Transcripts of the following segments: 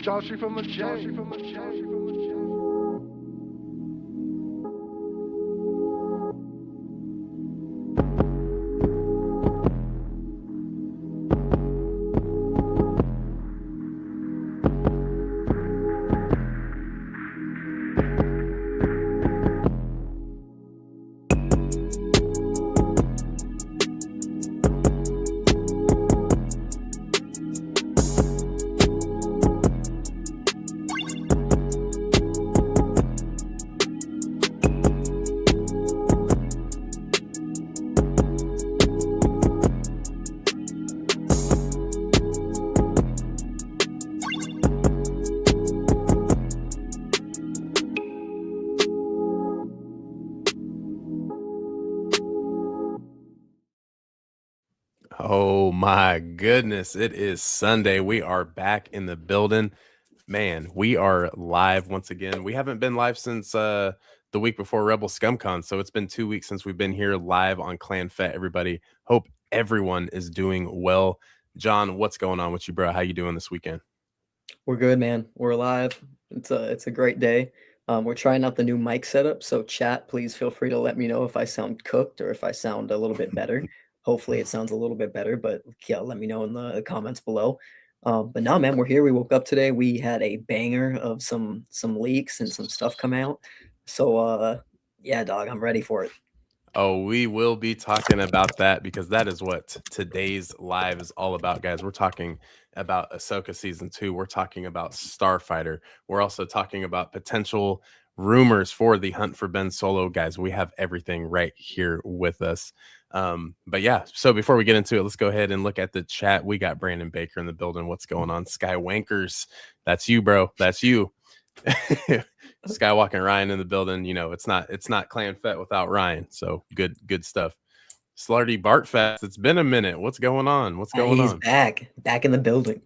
Joshie from a J. Oh my goodness, it is Sunday. We are back in the building. Man, we are live once again. We haven't been live since the week before Rebel ScumCon, so it's been 2 weeks since we've been here live on Clan Fett. Everybody, hope everyone is doing well. John, what's going on with you, bro? How you doing this weekend? We're good, man. We're alive. It's a great day. We're trying out the new mic setup, so chat, please feel free to let me know if I sound cooked or if I sound a little bit better. Hopefully, it sounds a little bit better, but yeah, let me know in the comments below. But now, man, we're here. We woke up today. We had a banger of some leaks and some stuff come out. So yeah, dog, I'm ready for it. Oh, we will be talking about that because that is what today's live is all about, guys. We're talking about Ahsoka season 2. We're talking about Starfighter. We're also talking about potential rumors for the Hunt for Ben Solo, guys. We have everything right here with us. But yeah, so before we get into it, let's go ahead and look at the chat. We got Brandon Baker in the building. What's going on? Skywankers. That's you, bro. That's you. Skywalker Ryan in the building. You know, it's not Clan Fett without Ryan. So good stuff. Slarty Bartfest. It's been a minute. What's going on? What's going He's on? back in the building.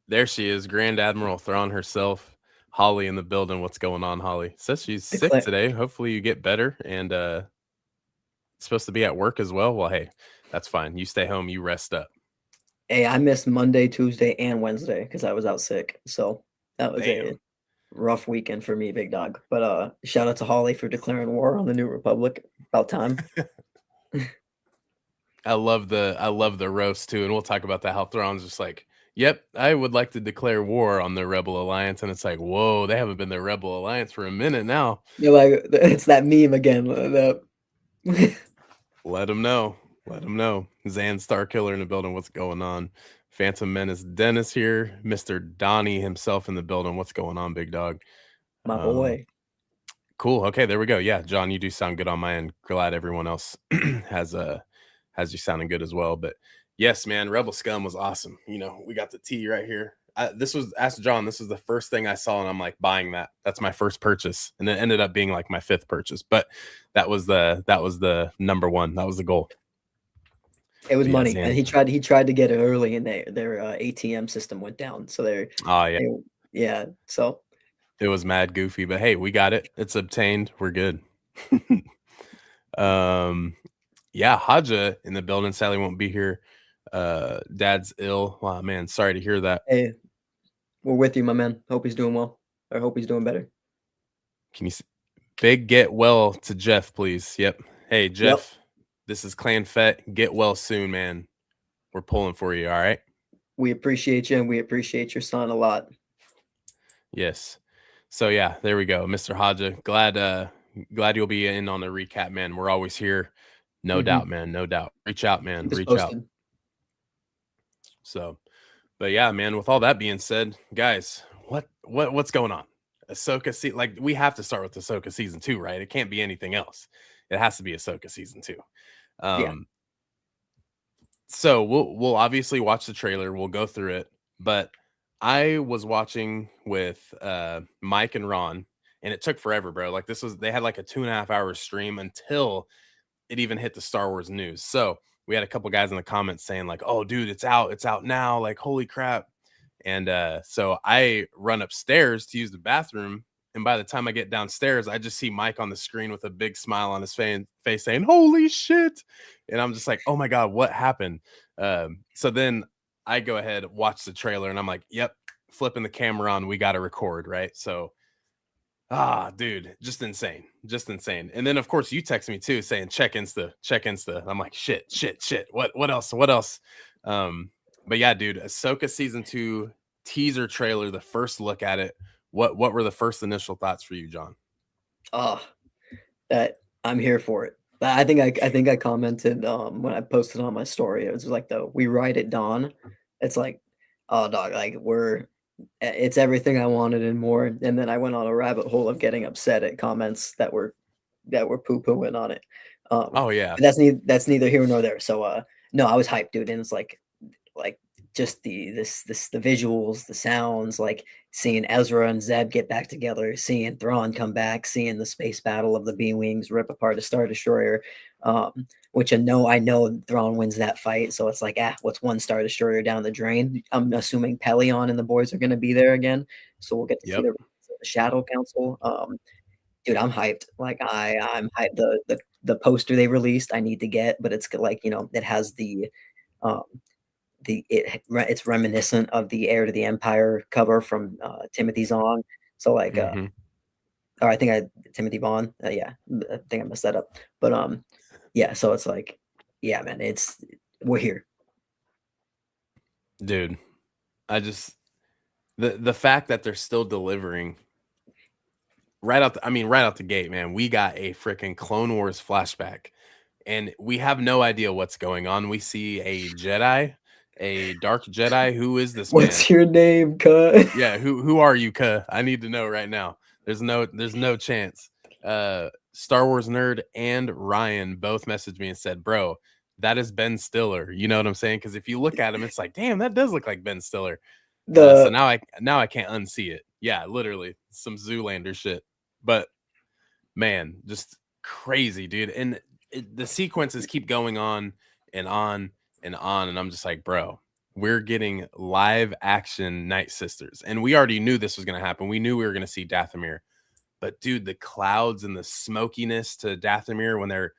There she is, Grand Admiral Thrawn herself. Holly in the building. What's going on, Holly? Says she's sick today. Hopefully you get better and supposed to be at work as well. Well, hey, that's fine. You stay home, you rest up. Hey, I missed Monday, Tuesday, and Wednesday because I was out sick. So that was a rough weekend for me, big dog. But shout out to Holly for declaring war on the New Republic. About time. I love the roast too, and we'll talk about that. How Thrawn's just like, yep, I would like to declare war on the Rebel Alliance, and it's like, whoa, they haven't been the Rebel Alliance for a minute now. You're like, it's that meme again. Let them know. Let them know. Zan Starkiller in the building. What's going on? Phantom Menace Dennis here. Mr. Donnie himself in the building. What's going on, big dog? My boy. Cool. Okay, there we go. Yeah, John, you do sound good on my end. Glad everyone else has you sounding good as well. But yes, man, Rebel Scum was awesome. You know, we got the tea right here. Ask John. This was the first thing I saw, and I'm like buying that. That's my first purchase, and it ended up being like my 5th purchase. But that was the number one. That was the goal. It was money, and he tried to get it early, and their ATM system went down. So yeah. So it was mad goofy, but hey, we got it. It's obtained. We're good. Yeah, Haja in the building. Sally won't be here. Dad's ill. Wow, man, sorry to hear that. Hey, we're with you, my man. Hope he's doing well. I hope he's doing better. Can you big get well to Jeff, please? Yep. Hey, Jeff. Yep. This is Clan Fett. Get well soon, man. We're pulling for you, all right? We appreciate you, and we appreciate your son a lot. Yes. So, yeah, there we go. Mr. Haja, glad you'll be in on the recap, man. We're always here. No doubt, man. No doubt. Reach out, man. Reach out. So, but yeah, man, with all that being said, guys, what's going on? Ahsoka, like, we have to start with Ahsoka season 2, right? It can't be anything else. It has to be Ahsoka season 2. Yeah. So we'll obviously watch the trailer. We'll go through it. But I was watching with Mike and Ron, and it took forever, bro. Like they had like a 2.5 hour stream until it even hit the Star Wars news. So we had a couple guys in the comments saying like, "Oh, dude, it's out now! Like, holy crap!" And so I run upstairs to use the bathroom. And by the time I get downstairs, I just see Mike on the screen with a big smile on his face saying, "Holy shit." And I'm just like, oh my God, what happened? So then I go ahead, watch the trailer, and I'm like, yep, flipping the camera on, we got to record, right? So, dude, just insane. And then of course you text me too saying check Insta. I'm like, shit. What else? But yeah, dude, Ahsoka season 2 teaser trailer, the first look at it. What were the first initial thoughts for you, John? That I'm here for it. I think I commented when I posted on my story. It was like the "We ride at dawn." It's like, oh dog, like it's everything I wanted and more. And then I went on a rabbit hole of getting upset at comments that were poo-pooing on it. Oh yeah. But that's neither here nor there. So no, I was hyped, dude. And it's like just the visuals, the sounds, like seeing Ezra and Zeb get back together, seeing Thrawn come back, seeing the space battle of the B-Wings rip apart a Star Destroyer, which I know Thrawn wins that fight. So it's like, what's one Star Destroyer down the drain? I'm assuming Pelion and the boys are going to be there again. So we'll get to see the Shadow Council. Dude, I'm hyped. Like I'm hyped. The poster they released, I need to get, but it's like, it has um, it's reminiscent of the Heir to the Empire cover from Timothy Zahn. So like, or I think Timothy Vaughn. Yeah, I think I messed that up. But yeah. So it's like, yeah, man, we're here, dude. I just the fact that they're still delivering right out the gate, man. We got a freaking Clone Wars flashback, and we have no idea what's going on. We see a Jedi. A dark Jedi. Who is this man? What's your name, cuh? Yeah, who are you, cuh? I need to know right now. There's no chance. Star Wars Nerd and Ryan both messaged me and said, bro, that is Ben Stiller. You know what I'm saying? Because if you look at him, it's like, damn, that does look like Ben Stiller. So now I can't unsee it. Yeah, literally some Zoolander shit. But man, just crazy, dude. And the sequences keep going on and on and on, and I'm just like, bro, we're getting live action Night Sisters, and we already knew this was going to happen. We knew we were going to see Dathomir, but dude, the clouds and the smokiness to Dathomir when they're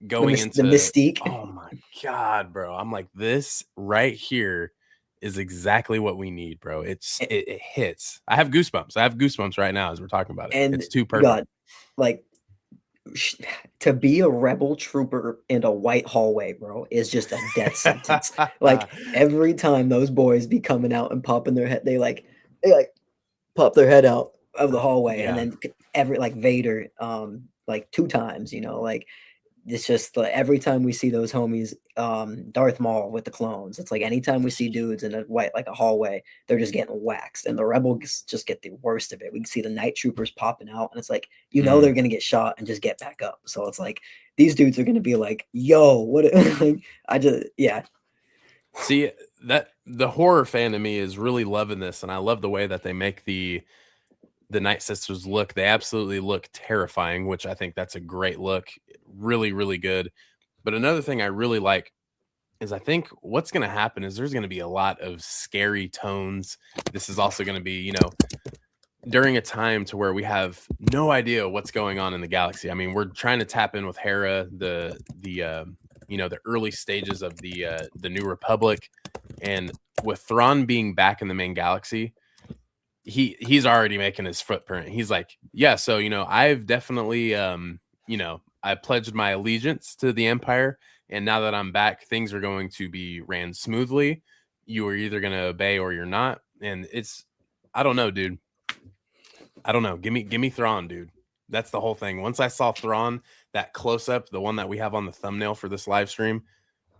going into the mystique. Oh my god, bro! I'm like, this right here is exactly what we need, bro. It hits. I have goosebumps right now as we're talking about it. And it's too perfect. God, like, to be a rebel trooper in a white hallway, bro, is just a death sentence. Like every time those boys be coming out and popping their head, they pop their head out of the hallway, and then every like Vader, like 2 times, like it's just every time we see those homies, Darth Maul with the clones, it's like anytime we see dudes in a white, like a hallway, they're just getting waxed, and the rebels just get the worst of it. We can see the night troopers popping out, and it's like, they're going to get shot and just get back up. So it's like, these dudes are going to be like, yo, what? Yeah. See, that the horror fan of me is really loving this, and I love the way that they make the Night Sisters look. They absolutely look terrifying, which I think that's a great look. Really, really good. But another thing I really like is I think what's going to happen is there's going to be a lot of scary tones. This is also going to be, during a time to where we have no idea what's going on in the galaxy. I mean, we're trying to tap in with Hera, the early stages of the New Republic, and with Thrawn being back in the main galaxy, he's already making his footprint. He's like, yeah, so I've definitely I pledged my allegiance to the Empire, and now that I'm back, things are going to be ran smoothly. You are either going to obey or you're not. And I don't know, dude. I don't know. Give me Thrawn, dude. That's the whole thing. Once I saw Thrawn, that close up, the one that we have on the thumbnail for this live stream,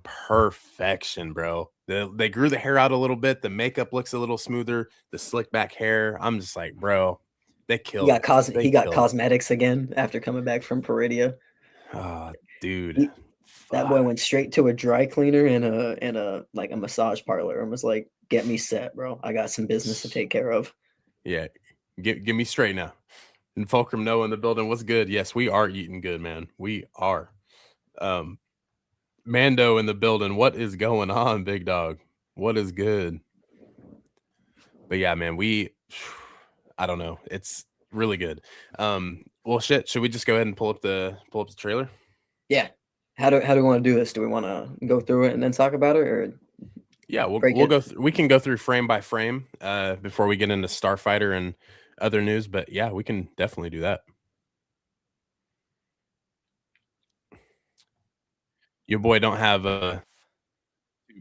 perfection, bro. They grew the hair out a little bit. The makeup looks a little smoother. The slick back hair. I'm just like, bro, they killed. He got cosmetics again after coming back from Peridia. Oh, dude, that boy went straight to a dry cleaner and a like a massage parlor and was like, "Get me set, bro. I got some business to take care of." Yeah, give me straight now. And Fulcrum Noah in the building. What's good? Yes, we are eating good, man. We are. Mando in the building. What is going on, big dog? What is good? But yeah, man, I don't know. It's really good. Well, shit. Should we just go ahead and pull up the trailer? Yeah. How do we want to do this? Do we want to go through it and then talk about it, or? Yeah, we'll Break we'll it. go. We can go through frame by frame before we get into Starfighter and other news. But yeah, we can definitely do that. Your boy don't have a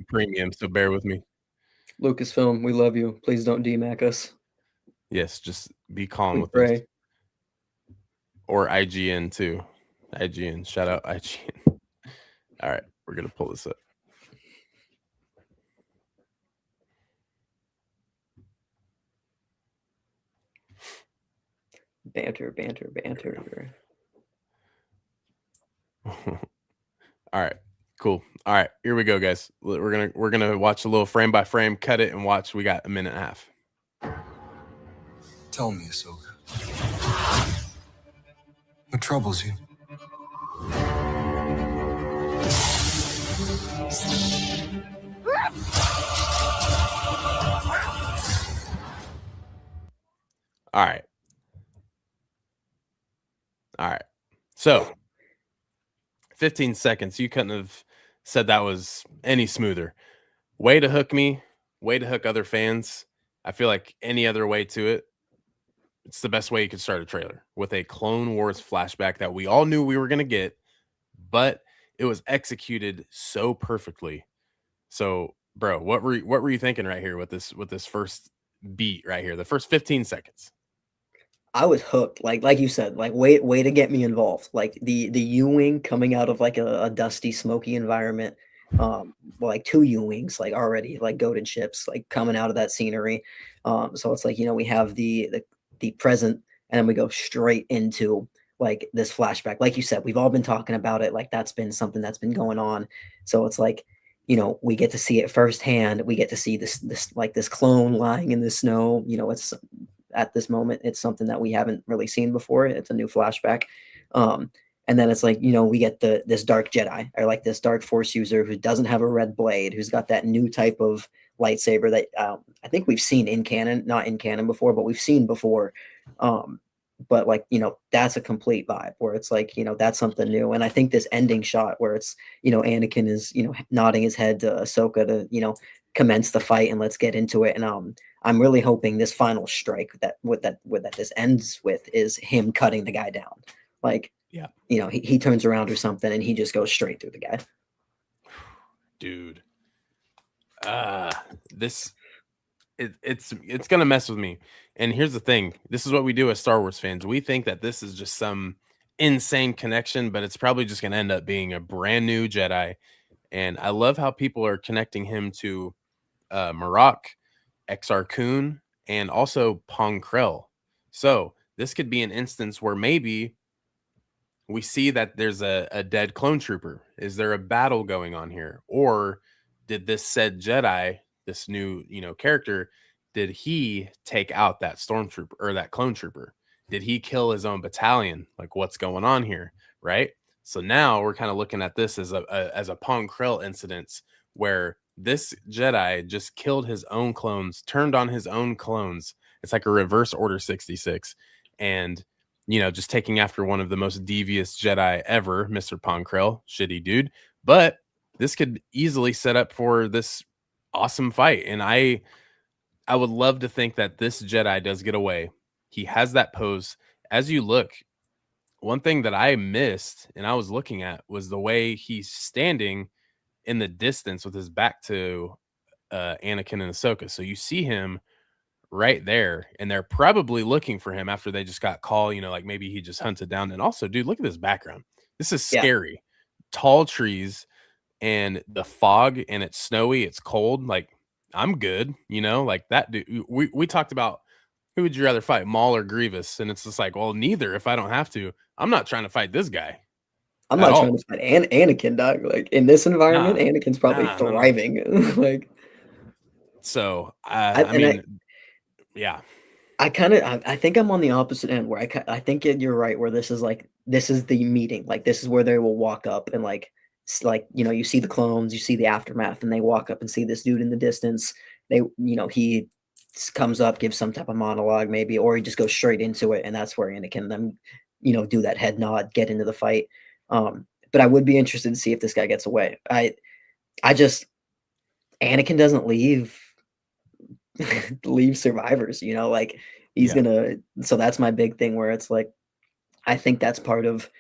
premium, so bear with me. Lucasfilm, we love you. Please don't DMAC us. Yes, just be calm We with this. pray. Or IGN too. IGN, shout out IGN. All right, we're gonna pull this up. Banter. All right, cool. All right, here we go, guys. We're gonna watch a little frame by frame, cut it, and watch. We got a minute and a half. Tell me, Ahsoka. What troubles you? All right. All right. So 15 seconds. You couldn't have said that was any smoother. Way to hook me, way to hook other fans. I feel like any other way to it, it's the best way you could start a trailer with a Clone Wars flashback that we all knew we were going to get, but it was executed so perfectly. So, bro, what were you thinking right here with this first beat right here, the first 15 seconds? I was hooked, like you said, like way to get me involved. Like the U-wing coming out of like a dusty, smoky environment. Like two U-wings, like already like goated ships, like coming out of that scenery. So it's like, you know, we have the present, and then we go straight into like this flashback. Like you said, we've all been talking about it. Like that's been something that's been going on. So it's like, you know, we get to see it firsthand. We get to see this clone lying in the snow. You know, it's at this moment, it's something that we haven't really seen before. It's a new flashback. And then it's like, you know, we get this dark Jedi, or like this dark Force user who doesn't have a red blade, who's got that new type of lightsaber that I think we've seen in canon, not in canon before, but we've seen before. But like, you know, that's a complete vibe where it's like, you know, that's something new. And I think this ending shot where it's, you know, Anakin is, you know, nodding his head to Ahsoka to, you know, commence the fight and let's get into it. And I'm really hoping this final strike that this ends with is him cutting the guy down. Like, Yeah, you know, he turns around or something and he just goes straight through the guy. Dude. It's gonna mess with me. And here's the thing: this is what we do as Star Wars fans. We think that this is just some insane connection, but it's probably just gonna end up being a brand new Jedi. And I love how people are connecting him to Marok, Exar Kun, and also Pong Krell. So this could be an instance where maybe we see that there's a dead clone trooper. Is there a battle going on here? Or did this said Jedi, this new, you know, character, did he take out that stormtrooper or that clone trooper? Did he kill his own battalion? Like, what's going on here? Right. So now we're kind of looking at this as a Pong Krell incident where this Jedi just killed his own clones, turned on his own clones. It's like a reverse Order 66. And you know, just taking after one of the most devious Jedi ever, Mr. Pong Krell, shitty dude. But this could easily set up for this awesome fight. And I would love to think that this Jedi does get away. He has that pose. As you look, one thing that I missed and I was looking at was the way he's standing in the distance with his back to Anakin and Ahsoka. So you see him right there, and they're probably looking for him after they just got call, you know, like maybe he just hunted down. And also, dude, look at this background. This is scary. Tall trees and the fog, and it's snowy, it's cold. Like, I'm good, you know, like that dude. We talked about who would you rather fight, Maul or Grievous, and it's just like, well, neither. If I don't have to, I'm not trying to fight this guy. I'm not trying to fight Anakin, dog. Like in this environment, Anakin's probably thriving. Like, so I mean, yeah. I think I'm on the opposite end where I think you're right, where this is the meeting. Like this is where they will walk up and like, you know, you see the clones, you see the aftermath, and they walk up and see this dude in the distance. They, you know, he comes up, gives some type of monologue maybe, or he just goes straight into it. And that's where Anakin then, you know, do that head nod, get into the fight. But I would be interested to see if this guy gets away. Anakin doesn't leave survivors, you know, like he's Yeah. gonna. So that's my big thing where it's like I think that's part of,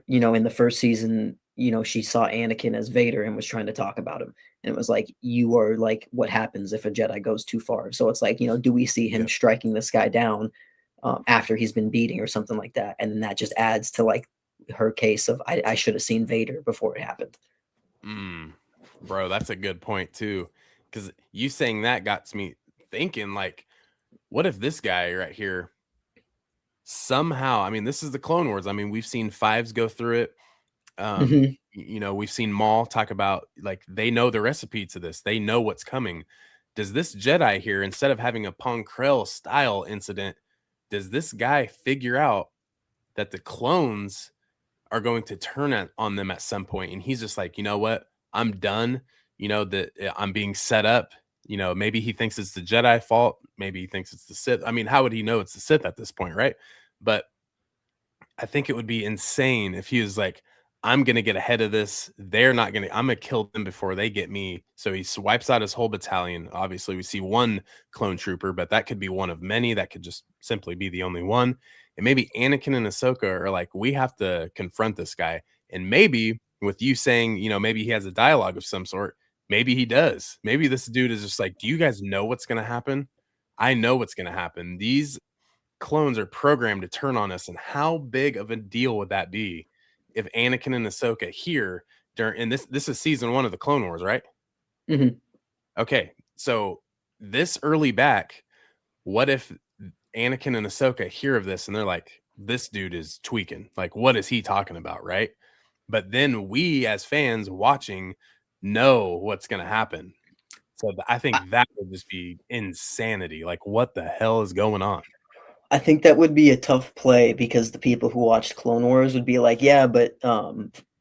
you know, in the first season, you know, she saw Anakin as Vader and was trying to talk about him. And it was like, you are like, what happens if a Jedi goes too far? So it's like, you know, do we see him Yeah. striking this guy down after he's been beating or something like that? And then that just adds to like her case of, I should have seen Vader before it happened. Bro, that's a good point too. Because you saying that got me thinking, like, what if this guy right here somehow, I mean, this is the Clone Wars. I mean, we've seen Fives go through it. Hmm. You know, we've seen Maul talk about like they know the recipe to this, they know what's coming. Does this Jedi here, instead of having a Ponkrell style incident, does this guy figure out that the clones are going to turn on them at some point, and he's just like, you know what, I'm done, you know, that I'm being set up, you know, maybe he thinks it's the Jedi fault, maybe he thinks it's the Sith. I mean, how would he know it's the Sith at this point, right? But I think it would be insane if he was like, I'm going to get ahead of this. They're not going to, I'm going to kill them before they get me. So he wipes out his whole battalion. Obviously, we see one clone trooper, but that could be one of many. That could just simply be the only one. And maybe Anakin and Ahsoka are like, we have to confront this guy. And maybe with you saying, you know, maybe he has a dialogue of some sort. Maybe he does. Maybe this dude is just like, do you guys know what's going to happen? I know what's going to happen. These clones are programmed to turn on us, and how big of a deal would that be if Anakin and Ahsoka here during, and this is season 1 of the Clone Wars, right? Hmm. Okay, so this early back, what if Anakin and Ahsoka hear of this and they're like, this dude is tweaking, like what is he talking about, right? But then we as fans watching know what's going to happen. So I think that would just be insanity. Like, what the hell is going on? I think that would be a tough play because the people who watched Clone Wars would be like, yeah, but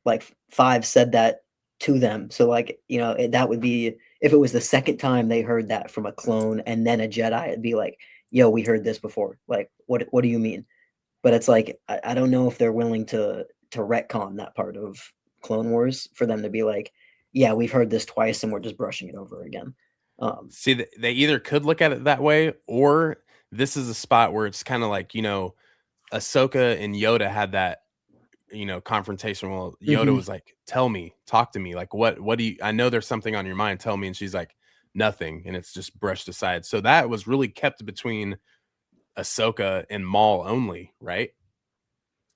like Five said that to them. So like, you know, that would be if it was the second time they heard that from a clone and then a Jedi, it'd be like, yo, we heard this before. Like, what do you mean? But it's like I don't know if they're willing to retcon that part of Clone Wars for them to be like, yeah, we've heard this twice and we're just brushing it over again. See, they either could look at it that way, or this is a spot where it's kind of like, you know, Ahsoka and Yoda had that, you know, confrontation. Well, Yoda Mhm. was like, "Tell me, talk to me. Like, what do you? I know there's something on your mind. Tell me." And she's like, "Nothing," and it's just brushed aside. So that was really kept between Ahsoka and Maul only, right?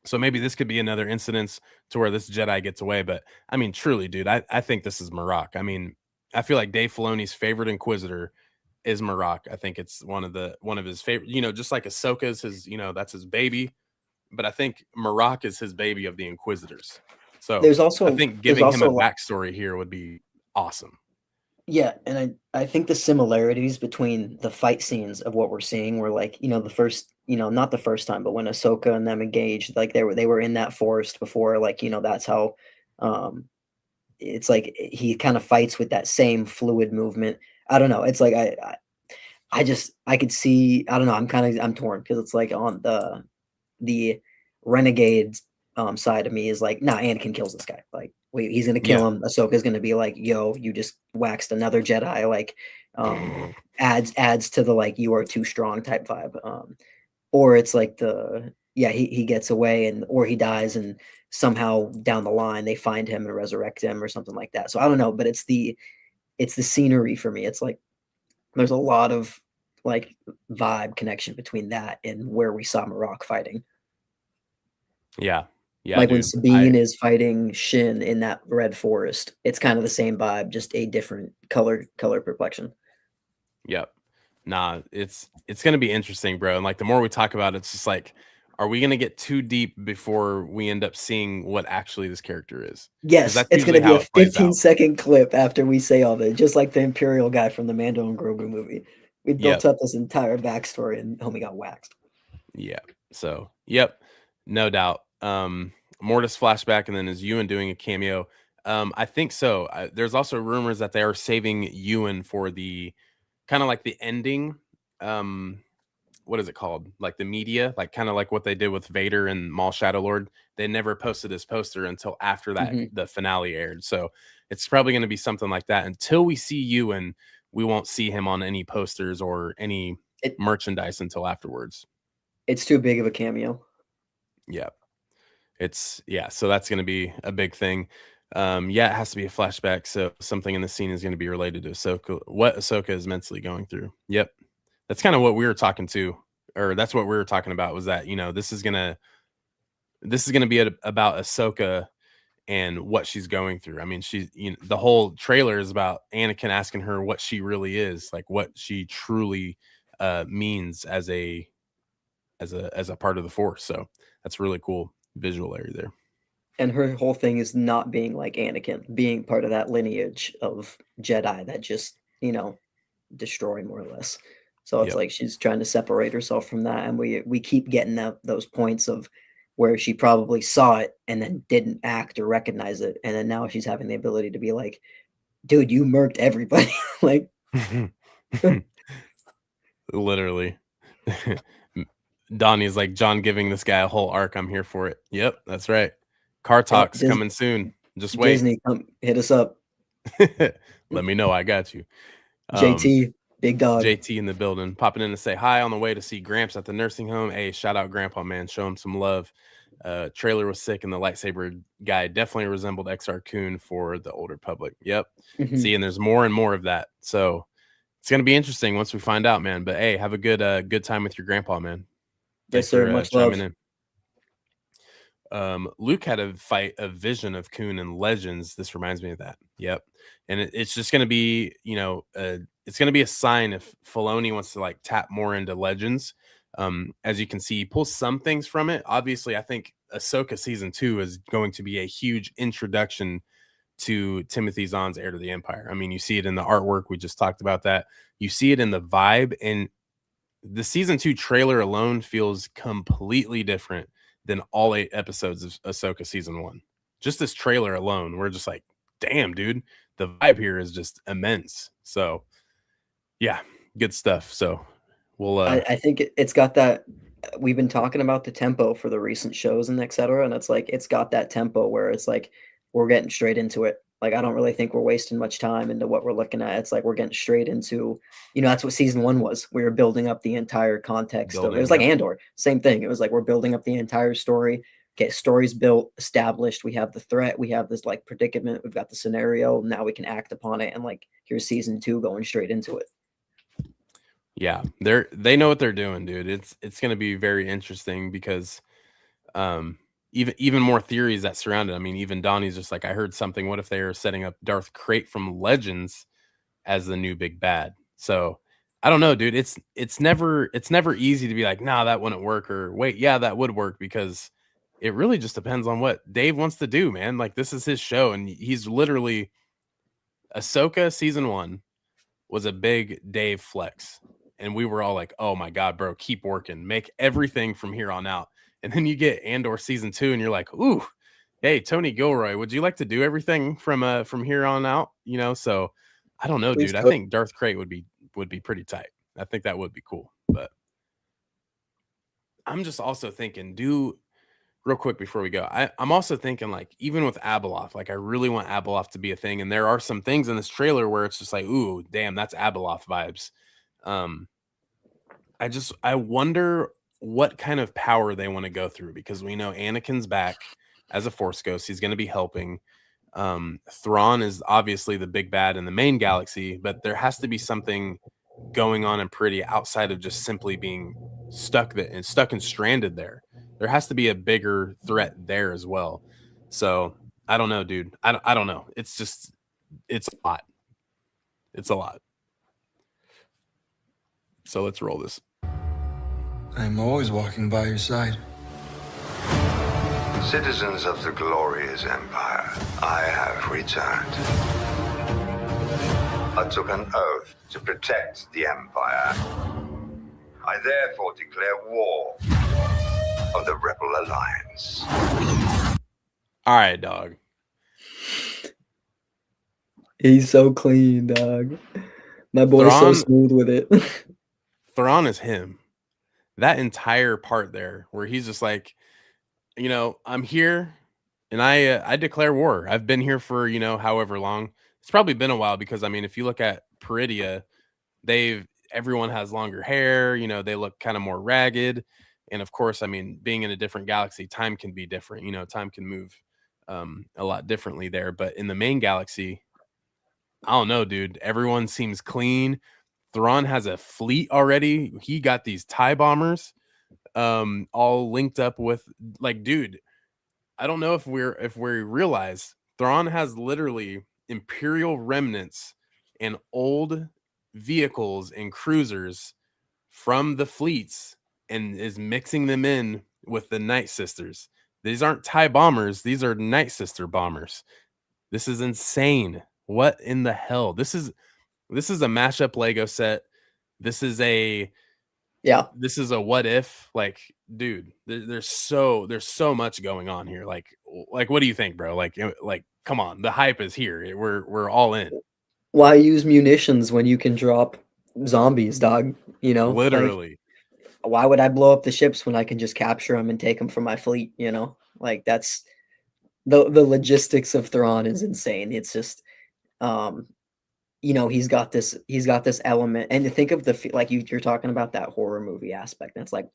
So maybe this could be another incidence to where this Jedi gets away. But I mean, truly, dude, I think this is Marok. I mean, I feel like Dave Filoni's favorite Inquisitor is Marok. I think it's one of his favorite, you know, just like Ahsoka's his, you know, that's his baby. But I think Marok is his baby of the Inquisitors. So I think There's giving him also a a lot. backstory here would be awesome. Yeah, and I think the similarities between the fight scenes of what we're seeing were like, you know, the first, you know, not the first time, but when Ahsoka and them engaged, like they were in that forest before, like, you know, that's how um it's like he kind of fights with that same fluid movement. I don't know. It's like I just I could see, I don't know, I'm torn because it's like on the renegade side of me is like, nah, Anakin kills this guy. Like, wait, he's gonna Yeah. kill him. Ahsoka's gonna be like, yo, you just waxed another Jedi. Like, adds to the like you are too strong type vibe. Or it's like the yeah, he gets away and or he dies and somehow down the line they find him and resurrect him or something like that. So I don't know, but it's the scenery for me. It's like there's a lot of like vibe connection between that and where we saw Marok fighting. Yeah. Yeah, Like when dude. I Sabine is fighting Shin in that red forest, it's kind of the same vibe, just a different color perplexion. Yep. Nah, it's gonna be interesting, bro. And like the more we talk about it, it's just like, are we gonna get too deep before we end up seeing what actually this character is? Because Yes, that's it's usually gonna be how a it plays out. 15-second clip after we say all that, just like the Imperial guy from the Mando and Grogu movie. We built Yep. up this entire backstory and homie got waxed. Yeah. So, yep, no doubt. Mortis flashback, and then is Ewan doing a cameo? I think so. There's also rumors that they are saving Ewan for the kind of like the ending. Um, what is it called? Like the media, like kind of like what they did with Vader and Maul Shadow Lord. They never posted his poster until after that hmm the finale aired. So it's probably going to be something like that until we see you, and we won't see him on any posters or any It merchandise until afterwards. it's too big of a cameo. Yeah. So that's going to be a big thing. Yeah, it has to be a flashback, so something in the scene is going to be related to Ahsoka, what Ahsoka is mentally going through. Yep. That's kind of what we were talking to, or that's what we were talking about, was that, this is going to be about Ahsoka and what she's going through. I mean, the whole trailer is about Anakin asking her what she really is, like what she truly means as a part of the Force. So that's really cool visual area there. And her whole thing is not being like Anakin, being part of that lineage of Jedi that just, destroy more or less. So it's Yep. like she's trying to separate herself from that, and we keep getting those points of where she probably saw it and then didn't act or recognize it, and then now she's having the ability to be like, "Dude, you murked everybody!" Like, Literally. Donnie's like, John giving this guy a whole arc. I'm here for it. Yep, that's right. Car talks coming soon. Just wait. Disney, come hit us up. Let me know. I got you. JT, big dog. JT in the building, popping in to say hi on the way to see Gramps at the nursing home. Hey, shout out Grandpa, man. Show him some love. Trailer was sick, and the lightsaber guy definitely resembled XR Kun for the older public. Yep. Mhm. See, and there's more and more of that. So it's gonna be interesting once we find out, man. But hey, have a good time with your grandpa, man. Yes, sir. Much love. In. Luke had a vision of Kun in Legends. This reminds me of that. Yep. And it's just going to be, it's going to be a sign if Filoni wants to like tap more into Legends. As you can see, he pulls some things from it. Obviously, I think Ahsoka season 2 is going to be a huge introduction to Timothy Zahn's Heir to the Empire. I mean, you see it in the artwork. We just talked about that. You see it in the vibe, and the season 2 trailer alone feels completely different than all 8 episodes of Ahsoka season 1. Just this trailer alone, we're just like, damn, dude, the vibe here is just immense. So yeah, good stuff. So we'll I think it's got that. We've been talking about the tempo for the recent shows and etc. And it's like it's got that tempo where it's like we're getting straight into it. Like I don't really think we're wasting much time into what we're looking at. It's like we're getting straight into, that's what season 1 was. We were building up the entire context of it. It was like Andor, same thing. It was like we're building up the entire story. Okay, story's built, established. We have the threat. We have this like predicament. We've got the scenario. Now we can act upon it. And like here's season 2 going straight into it. Yeah, they know what they're doing, dude. It's going to be very interesting because even more theories that surround it. I mean, even Donnie's just like, I heard something. What if they are setting up Darth Krayt from Legends as the new big bad? So I don't know, dude. It's never easy to be like, nah, that wouldn't work, or wait, yeah, that would work, because it really just depends on what Dave wants to do, man. Like this is his show, and he's literally Ahsoka season 1 was a big Dave flex. And we were all like, oh my God, bro, keep working. Make everything from here on out. And then you get Andor season 2 and you're like, ooh, hey, Tony Gilroy, would you like to do everything from here on out? So I don't know, Please dude. I do. think Darth Krayt would be pretty tight. I think that would be cool. But I'm just also thinking, real quick before we go, I'm also thinking, like, even with Abeloth, like I really want Abeloth to be a thing. And there are some things in this trailer where it's just like, ooh, damn, that's Abeloth vibes. I wonder what kind of power they want to go through, because we know Anakin's back as a Force ghost. He's going to be helping. Thrawn is obviously the big bad in the main galaxy, but there has to be something going on and pretty outside of just simply being stuck and stranded there. There has to be a bigger threat there as well. So I don't know, dude. I don't know. It's a lot. It's a lot. So let's roll this. I'm always walking by your side. Citizens of the glorious empire, I have returned. I took an oath to protect the empire. I therefore declare war on the Rebel Alliance. All right, dog. He's so clean, dog. My boy's so smooth with it. Thrawn is him. that entire part there where he's just like, I'm here and I declare war. I've been here for, however long. It's probably been a while because I mean, if you look at Peridia, everyone has longer hair, they look kind of more ragged. And of course, I mean, being in a different galaxy, time can be different, time can move a lot differently there. But in the main galaxy, I don't know, dude. Everyone seems clean. Thrawn has a fleet already. He got these TIE bombers all linked up with, like, dude, I don't know if we realize Thrawn has literally Imperial remnants and old vehicles and cruisers from the fleets and is mixing them in with the Night Sisters. These aren't TIE bombers, these are Night Sister bombers. This is insane. What in the hell? This is a mashup Lego set. This is a what if, like, dude, there's so much going on here. Like what do you think, bro? Like come on, the hype is here. We're all in. Why use munitions when you can drop zombies, dog? Literally. Like, why would I blow up the ships when I can just capture them and take them from my fleet? Like, that's the logistics of Thrawn is insane. It's just he's got this element, and to think of like you're talking about that horror movie aspect. That's like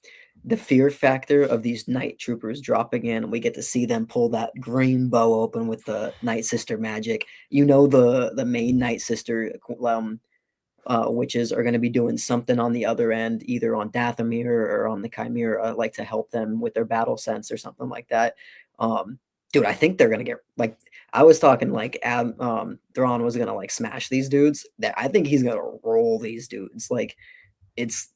the fear factor of these night troopers dropping in, and we get to see them pull that green bow open with the Night Sister magic. The main Night Sister witches are going to be doing something on the other end, either on Dathomir or on the Chimera, like to help them with their battle sense or something like that. Dude, I think they're gonna get, like, I was talking like Thrawn was gonna like smash these dudes. That I think he's gonna roll these dudes. Like, it's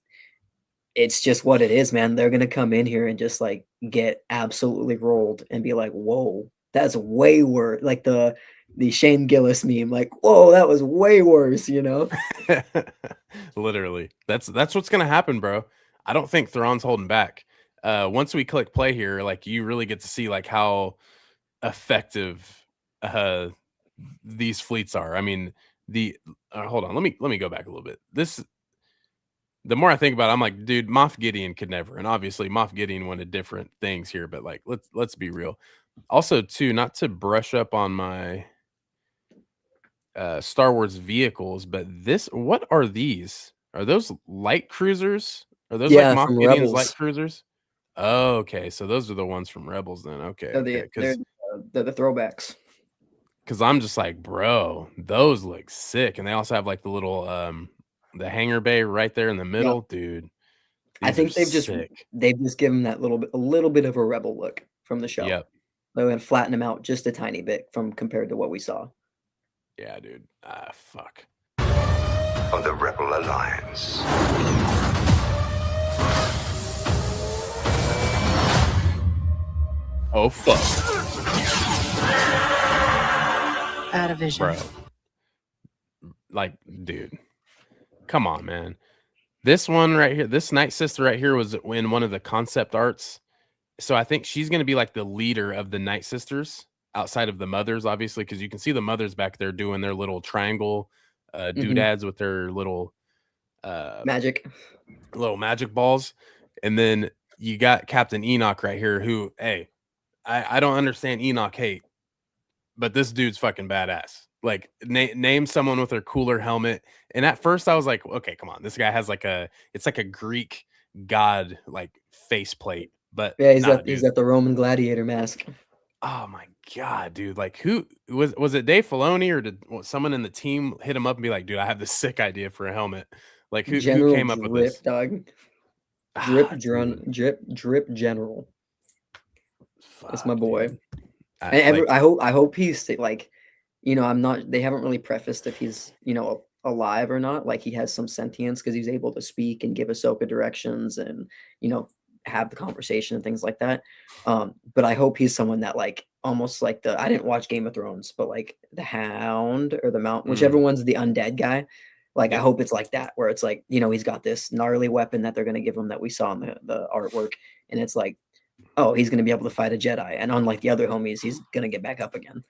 just what it is, man. They're gonna come in here and just like get absolutely rolled and be like, whoa, that's way worse. Like the Shane Gillis meme, like, whoa, that was way worse, Literally. That's what's gonna happen, bro. I don't think Thrawn's holding back. Once we click play here, like, you really get to see like how effective these fleets are. I mean, hold on, let me go back a little bit. The more I think about it, I'm like, dude, Moff Gideon could never. And obviously Moff Gideon wanted different things here, but like, let's be real. Also, too, not to brush up on my Star Wars vehicles, but what are these? Are those light cruisers? Are those like Moff Gideon's light cruisers? Oh, okay, so those are the ones from Rebels then. Okay, they're the throwbacks. Because I'm just like, bro, those look sick, and they also have like the little the hangar bay right there in the middle, dude. I think they've just given that a little bit of a Rebel look from the show. Yep. They're gonna flatten them out just a tiny bit compared to what we saw. Yeah, dude. Fuck. Of the Rebel Alliance. Oh, fuck. Out of vision. Bro. Like, dude. Come on, man. This one right here, this Night Sister right here was in one of the concept arts. So I think she's going to be like the leader of the Night Sisters outside of the mothers, obviously, because you can see the mothers back there doing their little triangle doodads with their little magic balls. And then you got Captain Enoch right here who, hey, I don't understand Enoch hate, but this dude's fucking badass. Like, name someone with a cooler helmet. And at first I was like, okay, come on. This guy has like it's like a Greek god, like, faceplate. But yeah, he's got the Roman gladiator mask. Oh my God, dude. Like, who was it? Dave Filoni, or did someone in the team hit him up and be like, dude, I have this sick idea for a helmet? Like, who came up with this? Dog. Drip General. That's my boy. I hope he's like, I'm not, they haven't really prefaced if he's, alive or not. Like, he has some sentience because he's able to speak and give Ahsoka directions and, have the conversation and things like that. But I hope he's someone that, like, almost like I didn't watch Game of Thrones, but like the Hound or the Mountain, whichever one's the undead guy. Like, I hope it's like that, where it's like, he's got this gnarly weapon that they're going to give him that we saw in the artwork. And it's like, oh, he's going to be able to fight a Jedi. And unlike the other homies, he's going to get back up again.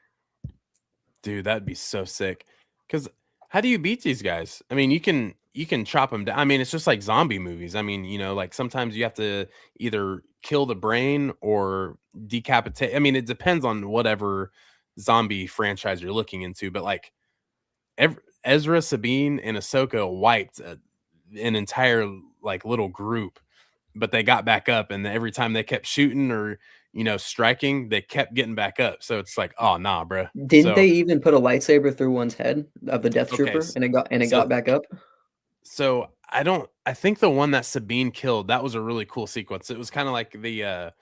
Dude, that'd be so sick. Because how do you beat these guys? I mean, you can you can chop them down. I mean, it's just like zombie movies. I mean, like sometimes you have to either kill the brain or decapitate. I mean, it depends on whatever zombie franchise you're looking into. But like Ezra, Sabine, and Ahsoka wiped an entire like little group, but they got back up, and every time they kept shooting or striking, they kept getting back up. So it's like, oh nah, bro. Didn't they even put a lightsaber through one's head of the Death Trooper, Okay, and it so- got back up? So I think the one that Sabine killed, that was a really cool sequence. It was kind of like it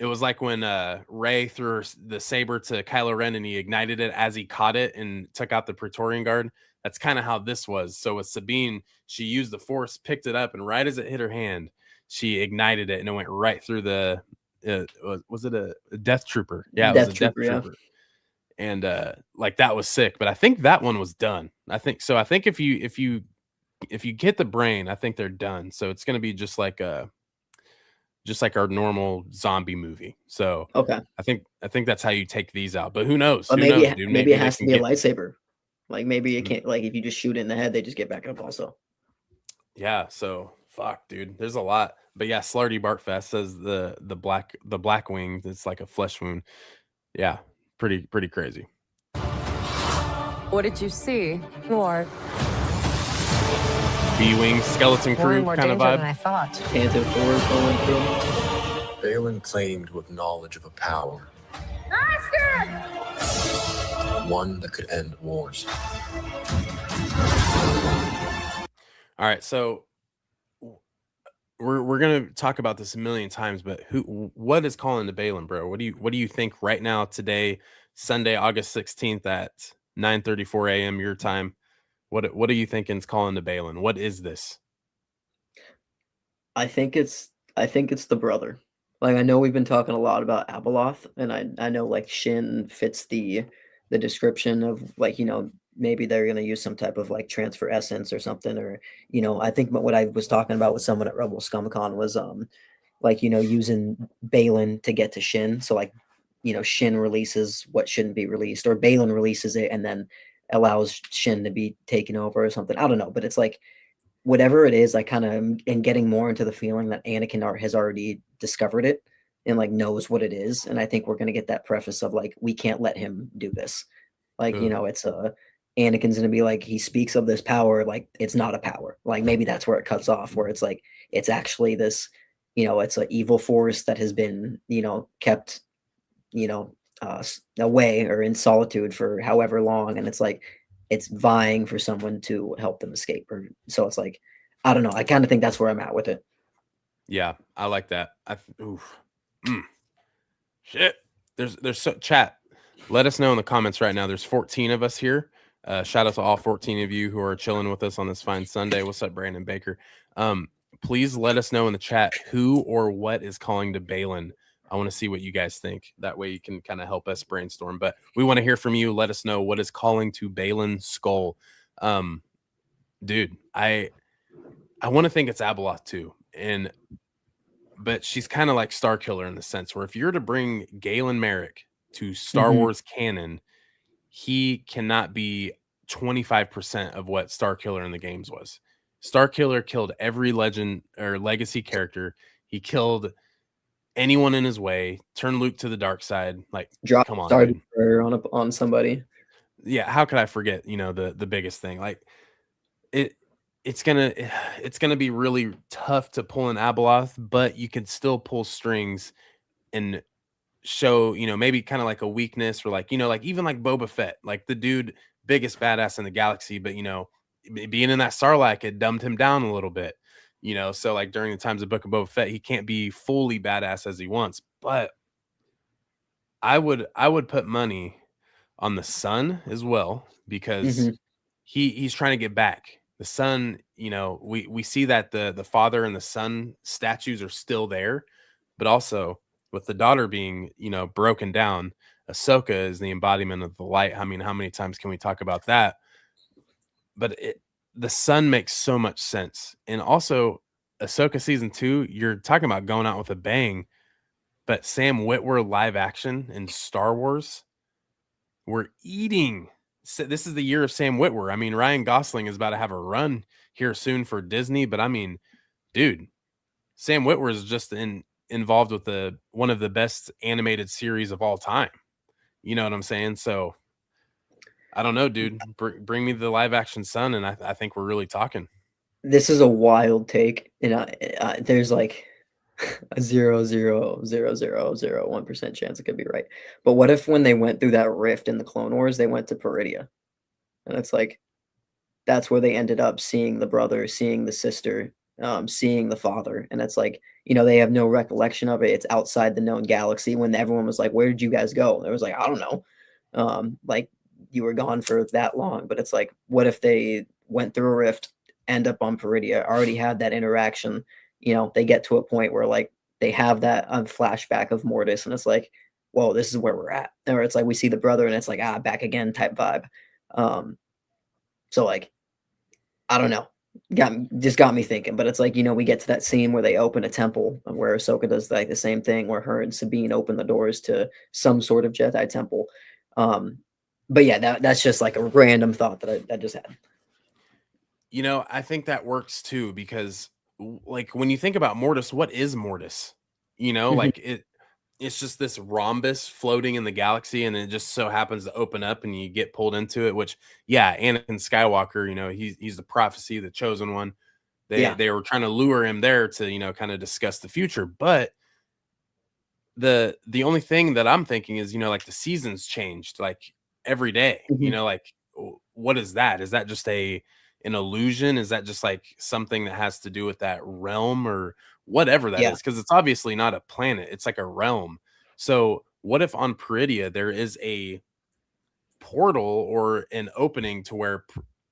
was like when Rey threw the saber to Kylo Ren and he ignited it as he caught it and took out the Praetorian Guard. That's kind of how this was. So with Sabine, she used the Force, picked it up, and right as it hit her hand, she ignited it and it went right through the was it a Death Trooper? Yeah, it was a Death Trooper. And like that was sick. But I think that one was done. I think so. I think if you get the brain, I think they're done. So it's going to be just like our normal zombie movie. So Okay. I think that's how you take these out. But who knows? But Who knows, dude? maybe it has to be a get- lightsaber. Like maybe it can't. Like if you just shoot it in the head, they just get back up. Also. Yeah. So fuck, dude. There's a lot. But yeah, Slarty Bartfast says the black wing. It's like a flesh wound. Yeah, pretty crazy. What did you see? More. B-wing skeleton crew More kind of danger than vibe. I thought. Tantive Force going through. Balin claimed to have knowledge of a power. One that could end wars. All right, so we're gonna talk about this a million times, but what is calling to Balin, bro? What do you think right now, today, Sunday, August 16th at 9:34 a.m. your time? What are you thinking is calling to Balin? What is this? I think it's the brother. Like I know we've been talking a lot about Abeloth, and I know like Shin fits the description of like maybe they're gonna use some type of like transfer essence or something, or I think what I was talking about with someone at Rebel ScumCon was like using Balin to get to Shin. So like Shin releases what shouldn't be released, or Balin releases it and then allows Shin to be taken over or something. I don't know, but it's like whatever it is, I kind of am getting more into the feeling that Anakin has already discovered it and like knows what it is. And I think we're gonna get that preface of like, we can't let him do this. Like, it's Anakin's gonna be like, he speaks of this power, like it's not a power. Like maybe that's where it cuts off, where it's like it's actually this, it's an evil force that has been, kept, away or in solitude for however long, and it's like it's vying for someone to help them escape. Or so it's like, I don't know. I kind of think that's where I'm at with it. Yeah, I like that. Shit. There's chat. Let us know in the comments right now. There's 14 of us here. Shout out to all 14 of you who are chilling with us on this fine Sunday. What's up, Brandon Baker? Please let us know in the chat who or what is calling to Balin. I want to see what you guys think. That way you can kind of help us brainstorm. But we want to hear from you. Let us know what is calling to Balin Skull. Dude, I want to think it's Abeloth too. But she's kind of like Starkiller in the sense where if you're to bring Galen Merrick to Star Wars canon, he cannot be 25% of what Starkiller in the games was. Starkiller killed every legend or legacy character. He killed anyone in his way, turned Luke to the dark side. Like, come on, dude. on somebody. Yeah, how could I forget, the biggest thing? Like it's gonna be really tough to pull an Abeloth, but you can still pull strings and show, maybe kind of like a weakness, or like, like even like Boba Fett, like the dude, biggest badass in the galaxy, but being in that Sarlacc, it dumbed him down a little bit, so like during the times of Book of Boba Fett, he can't be fully badass as he wants. But I would put money on the son as well, because he's trying to get back. The son, we see that the father and the son statues are still there, but also with the daughter being, broken down, Ahsoka is the embodiment of the light. I mean, how many times can we talk about that? But the son makes so much sense. And also Ahsoka season 2, you're talking about going out with a bang, but Sam Witwer live action in Star Wars, we're eating. So this is the year of Sam Witwer. I mean, Ryan Gosling is about to have a run here soon for Disney. But I mean, dude, Sam Witwer is just involved with one of the best animated series of all time. You know what I'm saying? So I don't know, dude. Bring me the live action Son, and I think we're really talking. This is a wild take, and there's like a 0.00001% chance it could be right. But what if when they went through that rift in the Clone Wars, they went to Peridia, and it's like that's where they ended up seeing the brother, seeing the sister, seeing the father, and it's like they have no recollection of it. It's outside the known galaxy. When everyone was like, "Where did you guys go?" It was like, "I don't know." Like you were gone for that long, but it's like, what if they went through a rift, end up on Peridia, already had that interaction? They get to a point where like they have that flashback of Mortis, and it's like, whoa, this is where we're at. Or it's like we see the brother, and it's like, back again type vibe. So like, I don't know, got me thinking. But it's like we get to that scene where they open a temple, where Ahsoka does like the same thing, where her and Sabine open the doors to some sort of Jedi temple. But yeah, that's just like a random thought that I just had. I think that works too, because like when you think about Mortis, what is Mortis? Like it's just this rhombus floating in the galaxy, and it just so happens to open up and you get pulled into it, which Anakin Skywalker, he's the prophecy, the chosen one. They were trying to lure him there to, kind of discuss the future. But the only thing that I'm thinking is, like the seasons changed like every day, like what is that? Is that just an illusion? Is that just like something that has to do with that realm or whatever that is? Because it's obviously not a planet, it's like a realm. So what if on Peridia there is a portal or an opening to where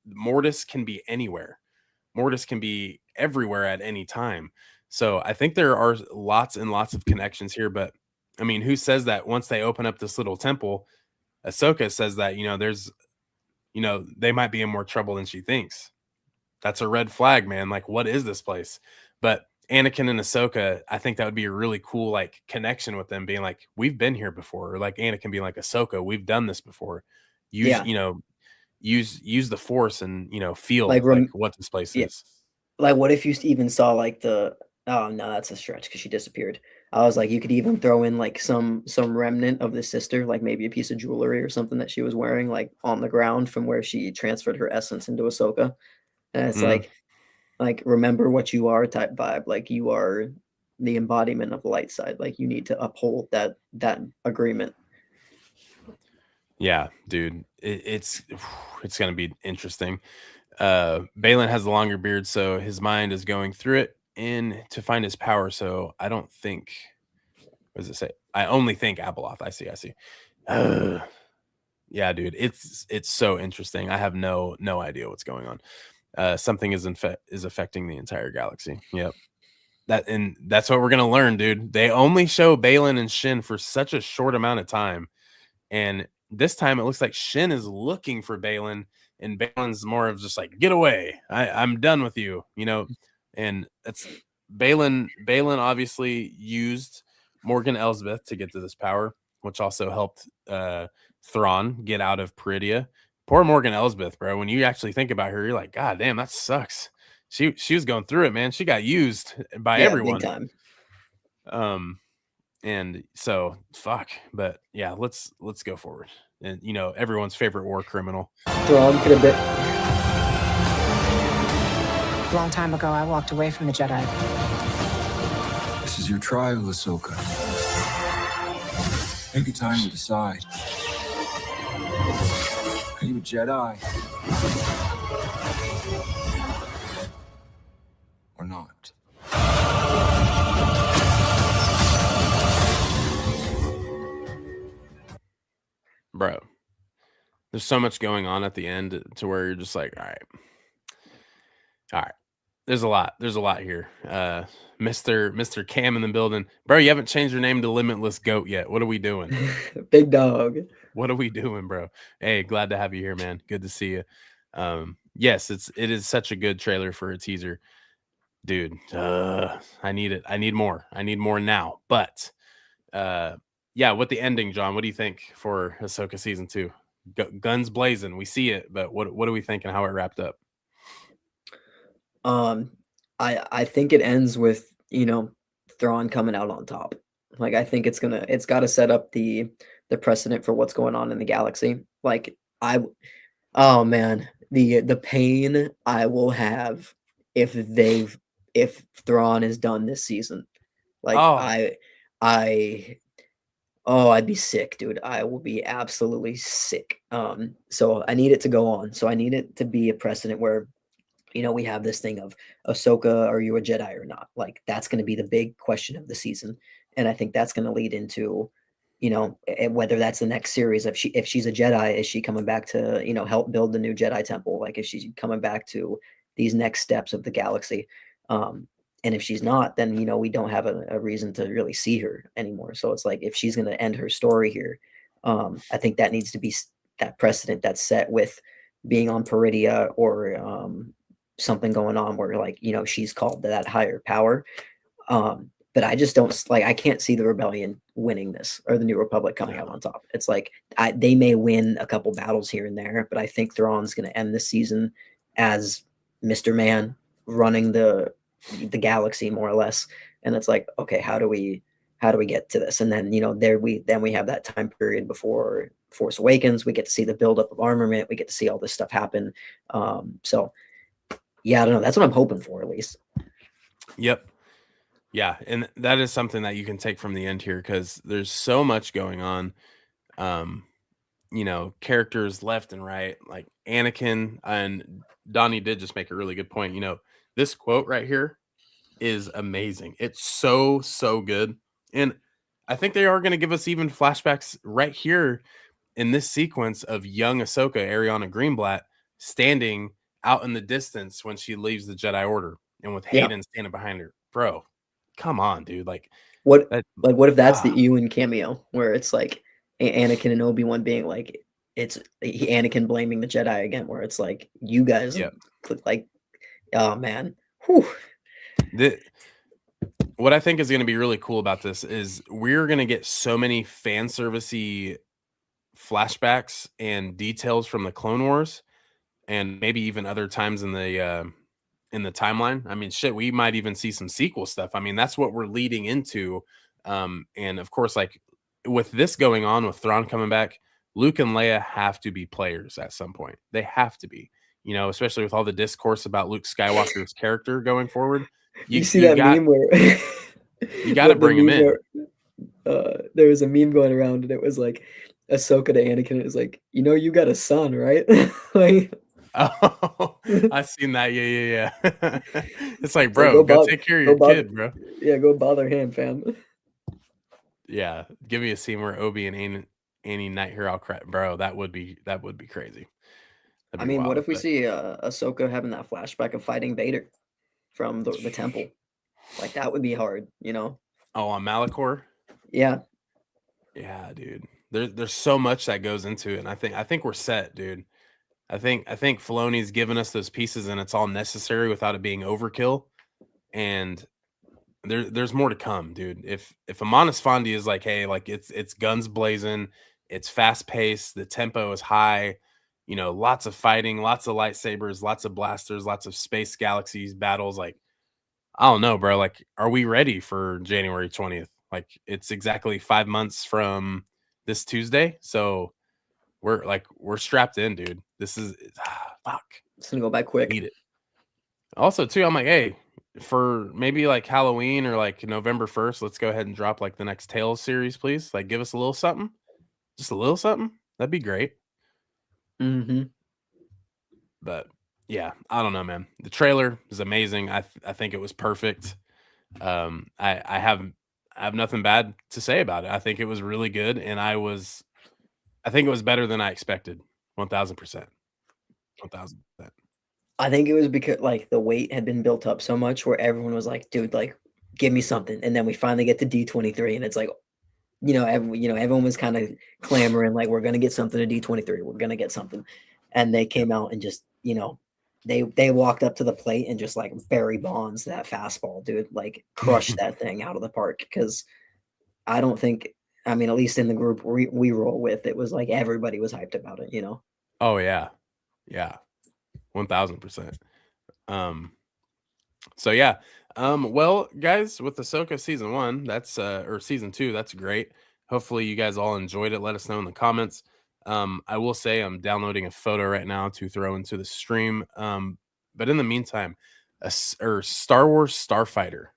Mortis can be anywhere? Mortis can be everywhere at any time. So I think there are lots and lots of connections here. But I mean, who says that once they open up this little temple, Ahsoka says that, there's, they might be in more trouble than she thinks. That's a red flag, man. Like, what is this place? But Anakin and Ahsoka, I think that would be a really cool like connection with them being like, we've been here before. Or like Anakin being like, Ahsoka, we've done this before. Use the Force and feel like what this place is. Like, what if you even saw like oh no, that's a stretch because she disappeared. I was like, you could even throw in like some remnant of the sister, like maybe a piece of jewelry or something that she was wearing like on the ground from where she transferred her essence into Ahsoka. And it's like remember what you are type vibe. Like you are the embodiment of the light side. Like you need to uphold that agreement. Yeah, dude, it's gonna be interesting. Balin has the longer beard, so his mind is going through it and to find his power. So I don't think, what does it say? I only think Abeloth. I see. Yeah, dude, it's so interesting. I have no idea what's going on. Something is affecting the entire galaxy. Yep. That's what we're gonna learn, dude. They only show Balin and Shin for such a short amount of time, and this time it looks like Shin is looking for Balin, and Balin's more of just like, get away. I'm done with you, and that's Balin obviously used Morgan Elsbeth to get to this power, which also helped Thrawn get out of Peridia. Poor Morgan Elsbeth, bro. When you actually think about her, you're like, God damn, that sucks. She was going through it, man. She got used by everyone. Big time. And so fuck, but yeah, let's go forward. And everyone's favorite war criminal. Thrawn could have been. A long time ago, I walked away from the Jedi. This is your trial, Ahsoka. Take your time to decide. Are you a Jedi? Or not? Bro, there's so much going on at the end to where you're just like, all right. There's a lot here. Mr. Cam in the building. Bro, you haven't changed your name to Limitless Goat yet. What are we doing? Big dog. What are we doing, bro? Hey, glad to have you here, man. Good to see you. Yes, it is such a good trailer for a teaser. Dude, I need it. I need more. I need more now. But yeah, with the ending, John, what do you think for Ahsoka season 2? Guns blazing, we see it, but what do we think and how it wrapped up? Um, I think it ends with, Thrawn coming out on top. Like, I think it's got to set up the precedent for what's going on in the galaxy. Like, oh man, the pain I will have if if Thrawn is done this season. Like, Oh, I oh, I'd be sick, dude. I will be absolutely sick. So I need it to go on. So I need it to be a precedent where, we have this thing of Ahsoka, are you a Jedi or not? Like, that's going to be the big question of the season, and I think that's going to lead into, whether that's the next series. If she's a Jedi, is she coming back to, help build the new Jedi temple? Like, is she coming back to these next steps of the galaxy? And if she's not, then we don't have a reason to really see her anymore. So it's like, if she's going to end her story here, I think that needs to be that precedent that's set with being on Peridia, or something going on where, like, she's called to that higher power. But I just don't like, I can't see the rebellion winning this, or the New Republic coming out on top. It's like, they may win a couple battles here and there, but I think Thrawn's going to end this season as Mr. Man running the galaxy, more or less. And it's like, okay, how do we get to this? And then, we have that time period before Force Awakens. We get to see the buildup of armament. We get to see all this stuff happen. So yeah, I don't know. That's what I'm hoping for, at least. yep. Yeah, and that is something that you can take from the end here, because there's so much going on. Characters left and right, like Anakin, and Donnie did just make a really good point. This quote right here is amazing. It's so good. And I think they are going to give us even flashbacks right here in this sequence of young Ahsoka, Ariana Greenblatt, standing out in the distance when she leaves the Jedi Order, and with Hayden standing behind her. Bro, come on, dude. Like, what that, what if that's the Ewan cameo, where it's like Anakin and Obi-Wan being like, it's Anakin blaming the Jedi again, where it's like, you guys, like, oh man. Whew. What I think is going to be really cool about this is we're going to get so many fan servicey flashbacks and details from the Clone Wars, and maybe even other times in the timeline. I mean, shit, we might even see some sequel stuff. I mean, that's what we're leading into. And of course, like, with this going on, with Thrawn coming back, Luke and Leia have to be players at some point. They have to be, especially with all the discourse about Luke Skywalker's character going forward. You see that meme where you got to bring him in. Where, there was a meme going around, and it was like Ahsoka to Anakin. It was like, you got a son, right? Like, oh, I've seen that. Yeah. It's like, bro, go take care of your kid, bro. Yeah, go bother him, fam. Yeah, give me a scene where Obi and Annie Night here, I'll cry, bro. That would be crazy. I mean, what if we see Ahsoka having that flashback of fighting Vader from the temple? Like, that would be hard, Oh, on Malachor? Yeah. Yeah, dude. There's so much that goes into it, and I think we're set, dude. I think Filoni's given us those pieces, and it's all necessary without it being overkill. And there's more to come, dude. If Amon Esfandi is like, hey, like, it's guns blazing, it's fast paced, the tempo is high, lots of fighting, lots of lightsabers, lots of blasters, lots of space galaxies battles. Like, I don't know, bro. Like, are we ready for January 20th? Like, it's exactly 5 months from this Tuesday, so we're strapped in, dude. This is fuck. It's gonna go by quick. Need it. Also, too, I'm like, hey, for maybe like Halloween or like November 1st, let's go ahead and drop like the next Tales series, please. Like, give us a little something, just a little something. That'd be great. Mm-hmm. But yeah, I don't know, man. The trailer is amazing. I think it was perfect. I have nothing bad to say about it. I think it was really good, and I think it was better than I expected. 1,000%. 1,000%. I think it was because, like, the weight had been built up so much, where everyone was like, dude, like, give me something. And then we finally get to D23, and it's like, everyone was kind of clamoring, like, we're going to get something to D23. We're going to get something. And they came out and just, they walked up to the plate and just, like, Barry Bonds that fastball, dude, like, crushed that thing out of the park. Because I don't think, I mean, at least in the group we roll with, it was like everybody was hyped about it, Oh, yeah. Yeah. 1,000%. So yeah. Well, guys, with Ahsoka season 1, that's or season 2, that's great. Hopefully you guys all enjoyed it. Let us know in the comments. I will say I'm downloading a photo right now to throw into the stream. But in the meantime, or Star Wars Starfighter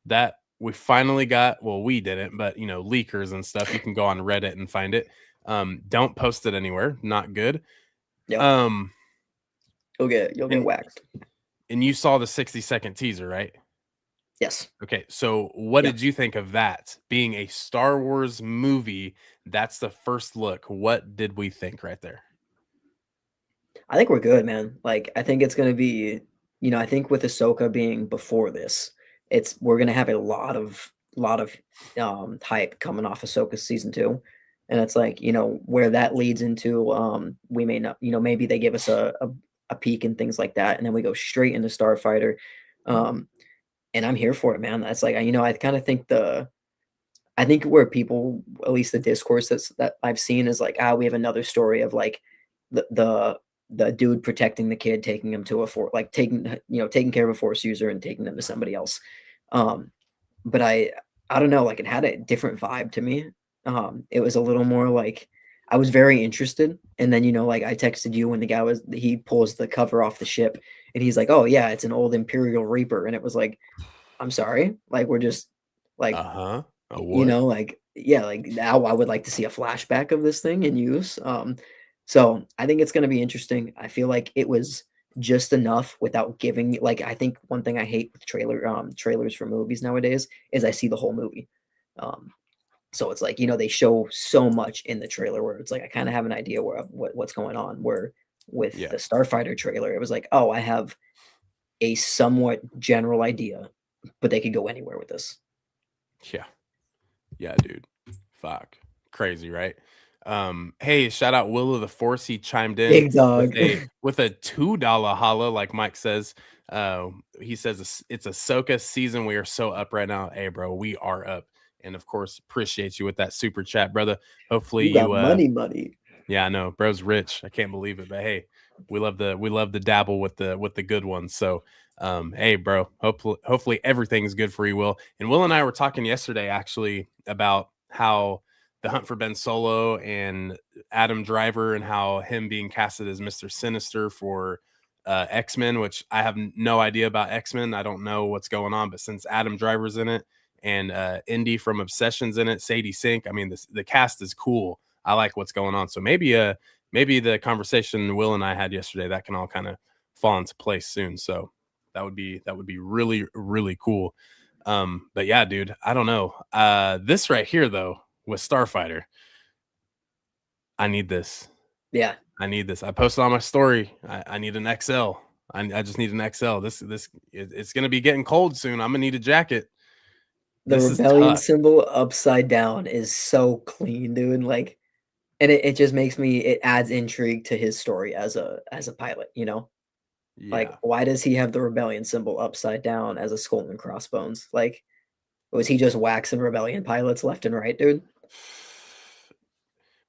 that we finally got. Well, we didn't, but you know, leakers and stuff. You can go on Reddit and find it. Don't post it anywhere. Not good. Yep. You'll get waxed. And you saw the 60-second teaser, right? Yes. Okay, so what did you think of that? Being a Star Wars movie, that's the first look. What did we think right there? I think we're good, man. Like, I think it's gonna be, you know, I think with Ahsoka being before this, we're gonna have a lot of hype coming off Ahsoka season 2. And it's like, you know, where that leads into we may not, you know, maybe they give us a peek and things like that, and then we go straight into Starfighter. And I'm here for it, man. That's like, you know, I kind of think I think where people, at least the discourse that I've seen is like, we have another story of like the dude protecting the kid, taking him to a fort, like taking care of a Force user and taking them to somebody else. But I don't know, like it had a different vibe to me. It was a little more like I was very interested, and then, you know, like I texted you when he pulls the cover off the ship, and he's like, "Oh yeah, it's an old Imperial Reaper," and it was like, I'm sorry, like we're just like, you know, like yeah, like now I would like to see a flashback of this thing in use. So I think it's going to be interesting. I feel like it was just enough without giving, like, I think one thing I hate with trailers for movies nowadays is I see the whole movie. So it's like, you know, they show so much in the trailer where it's like I kind of have an idea what's going on. Where with the Starfighter trailer, it was like, oh, I have a somewhat general idea, but they could go anywhere with this. Yeah, dude. Fuck. Crazy, right? Hey, shout out Will of the Force. He chimed in Big dog with a $2 holla, like Mike says. He says it's Ahsoka season. We are so up right now. Hey, bro, we are up. And of course, appreciate you with that super chat, brother. Hopefully you got money. Yeah, I know, bro's rich. I can't believe it, but hey, we love the dabble with the good ones. So, hey, bro, hopefully everything's good for you, Will. And Will and I were talking yesterday actually about how the Hunt for Ben Solo and Adam Driver and how him being casted as Mr. Sinister for X-Men, which I have no idea about X-Men. I don't know what's going on, but since Adam Driver's in it and Indy from Obsession's in it, Sadie Sink, I mean, the cast is cool. I like what's going on. So maybe the conversation Will and I had yesterday, that can all kind of fall into place soon. So that would be really, really cool. But yeah, dude, I don't know. This right here though, with Starfighter, I need this. Yeah, I need this. I posted on my story. I need an XL. I just need an XL. It's gonna be getting cold soon. I'm gonna need a jacket. The rebellion symbol upside down is so clean, dude. Like, and it just makes it adds intrigue to his story as a pilot, you know? Yeah. Like, why does he have the rebellion symbol upside down as a skull and crossbones? Like, was he just waxing rebellion pilots left and right, dude?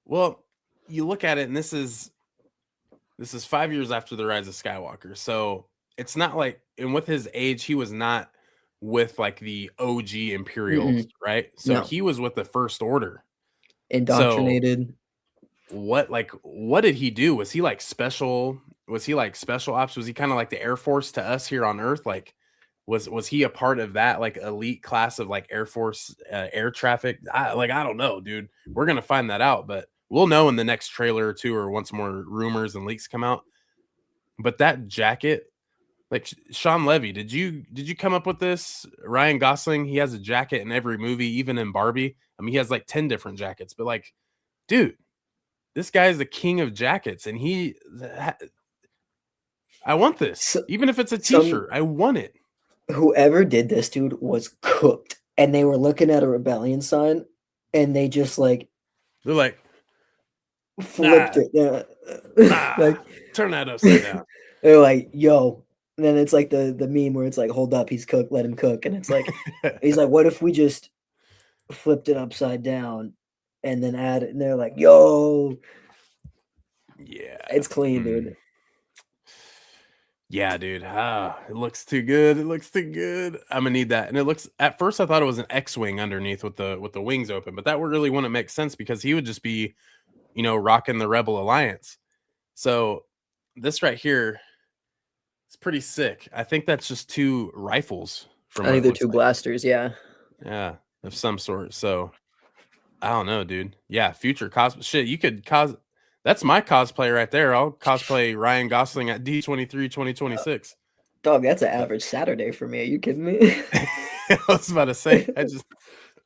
Well, you look at it, and this is 5 years after the Rise of Skywalker. So it's not like, and with his age, he was not with like the OG Imperials, right? So he was with the First Order. Indoctrinated. So what did he do? Was he like special? Was he like special ops? Was he kind of like the Air Force to us here on Earth? Like, was he a part of that like elite class of like Air Force air traffic? I don't know, dude. We're gonna find that out, but we'll know in the next trailer or two, or once more rumors and leaks come out. But that jacket, like Sean Levy, did you come up with this? Ryan Gosling, he has a jacket in every movie, even in Barbie. I mean, he has like 10 different jackets, but like, dude, this guy is the king of jackets, and I want this. Even if it's a t-shirt, I want it. Whoever did this, dude, was cooked. And they were looking at a rebellion sign, and they just like, they're like, flipped it. Yeah. Like, turn that upside down. They're like, yo. And then it's like the meme where it's like, hold up, he's cooked, let him cook. And it's like, he's like, what if we just flipped it upside down and then add it? And they're like, yo. Yeah. It's clean, dude. Yeah, dude. It looks too good. It looks too good. I'm gonna need that. And it looks at first I thought it was an X-wing underneath with the wings open, but that really wouldn't make sense because he would just be, rocking the Rebel Alliance. So this right here is pretty sick. I think that's just 2 rifles from I what think it they're looks 2 like. blasters. Yeah. Yeah, of some sort. So I don't know, dude. Yeah, future cosplay shit. You could that's my cosplay right there. I'll cosplay Ryan Gosling at D23 2026. Dog, that's an average Saturday for me. Are you kidding me? I was about to say, I just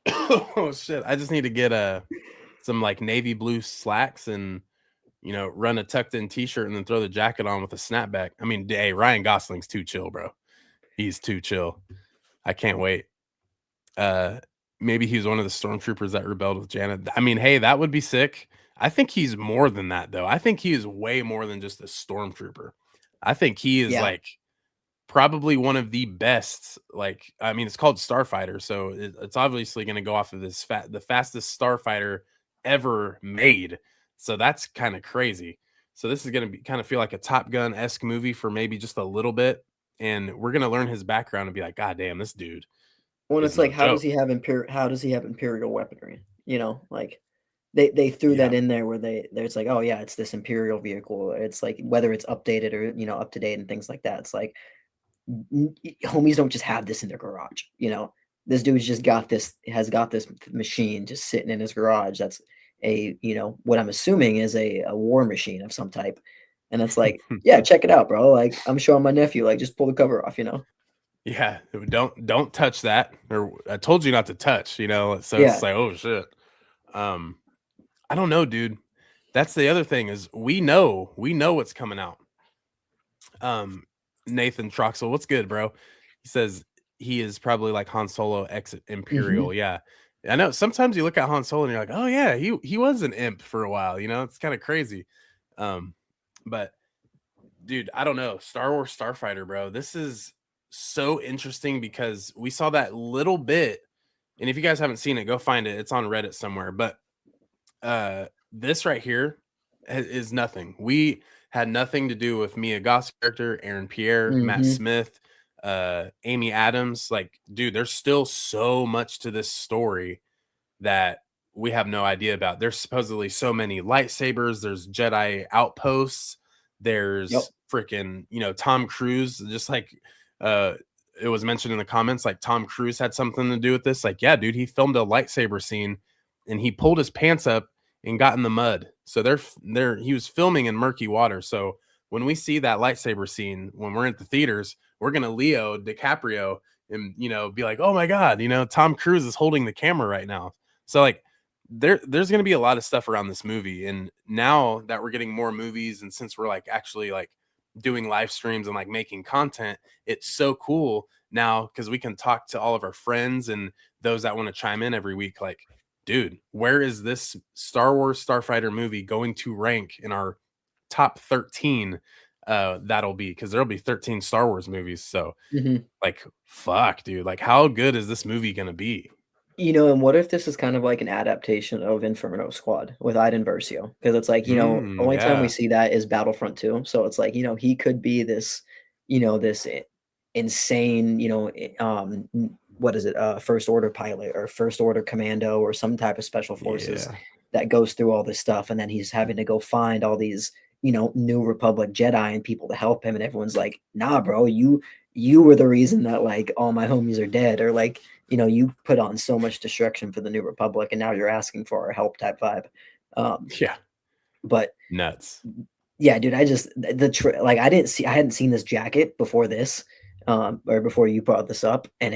oh shit. I just need to get some like navy blue slacks and run a tucked in t-shirt and then throw the jacket on with a snapback. I mean, hey, Ryan Gosling's too chill, bro. He's too chill. I can't wait. Maybe he's one of the stormtroopers that rebelled with Janet. I mean, hey, that would be sick. I think he's more than that, though. I think he is way more than just a stormtrooper. I think he is Yeah. like probably one of the best. Like, I mean, it's called Starfighter, so it's obviously going to go off of the fastest starfighter ever made. So that's kind of crazy. So this is going to be kind of feel like a Top Gun-esque movie for maybe just a little bit, and we're going to learn his background and be like, God damn, this dude When is it's no like, how does joke. he have imperial weaponry? Like they threw Yeah. that in there where there's like, oh yeah, it's this imperial vehicle. It's like whether it's updated or up to date and things like that. It's like homies don't just have this in their garage. This dude's just has got this machine just sitting in his garage. That's what I'm assuming is a war machine of some type. And it's like, yeah, check it out, bro. Like I'm showing my nephew, like just pull the cover off. Yeah, don't touch that. Or I told you not to touch, So Yeah. it's like, oh shit. I don't know, dude. That's the other thing is we know what's coming out. Nathan Troxel, what's good, bro? He says he is probably like Han Solo ex Imperial. Yeah. I know sometimes you look at Han Solo and you're like, oh yeah, he was an imp for a while, it's kind of crazy. But dude, I don't know. Star Wars Starfighter, bro. This is so interesting because we saw that little bit. And if you guys haven't seen it, go find it. It's on Reddit somewhere. But this right here is nothing. We had nothing to do with Mia Goth's character, Aaron Pierre, Matt Smith, Amy Adams. Like, dude, there's still so much to this story that we have no idea about. There's supposedly so many lightsabers. There's Jedi outposts. There's freaking, Tom Cruise, just like it was mentioned in the comments, like Tom Cruise had something to do with this. Like, yeah, dude, he filmed a lightsaber scene and he pulled his pants up and got in the mud. So he was filming in murky water. So when we see that lightsaber scene, when we're at the theaters, we're going to Leo DiCaprio and, be like, oh my God, Tom Cruise is holding the camera right now. So like, there's going to be a lot of stuff around this movie. And now that we're getting more movies, and since we're like actually like doing live streams and like making content, it's so cool now because we can talk to all of our friends and those that want to chime in every week. Like, dude, where is this Star Wars Starfighter movie going to rank in our top 13? That'll be because there'll be 13 Star Wars movies. So like, fuck, dude, like how good is this movie going to be? And what if this is kind of like an adaptation of Inferno Squad with Iden Versio? Because it's like, only time we see that is Battlefront 2. So it's like, he could be this, this insane, what is it? First Order pilot or First Order commando or some type of special forces that goes through all this stuff. And then he's having to go find all these, New Republic Jedi and people to help him. And everyone's like, nah, bro, you were the reason that like all my homies are dead, or like, you put on so much destruction for the New Republic and now you're asking for our help type vibe. But nuts. Yeah, dude, I just like I hadn't seen this jacket before this, or before you brought this up, and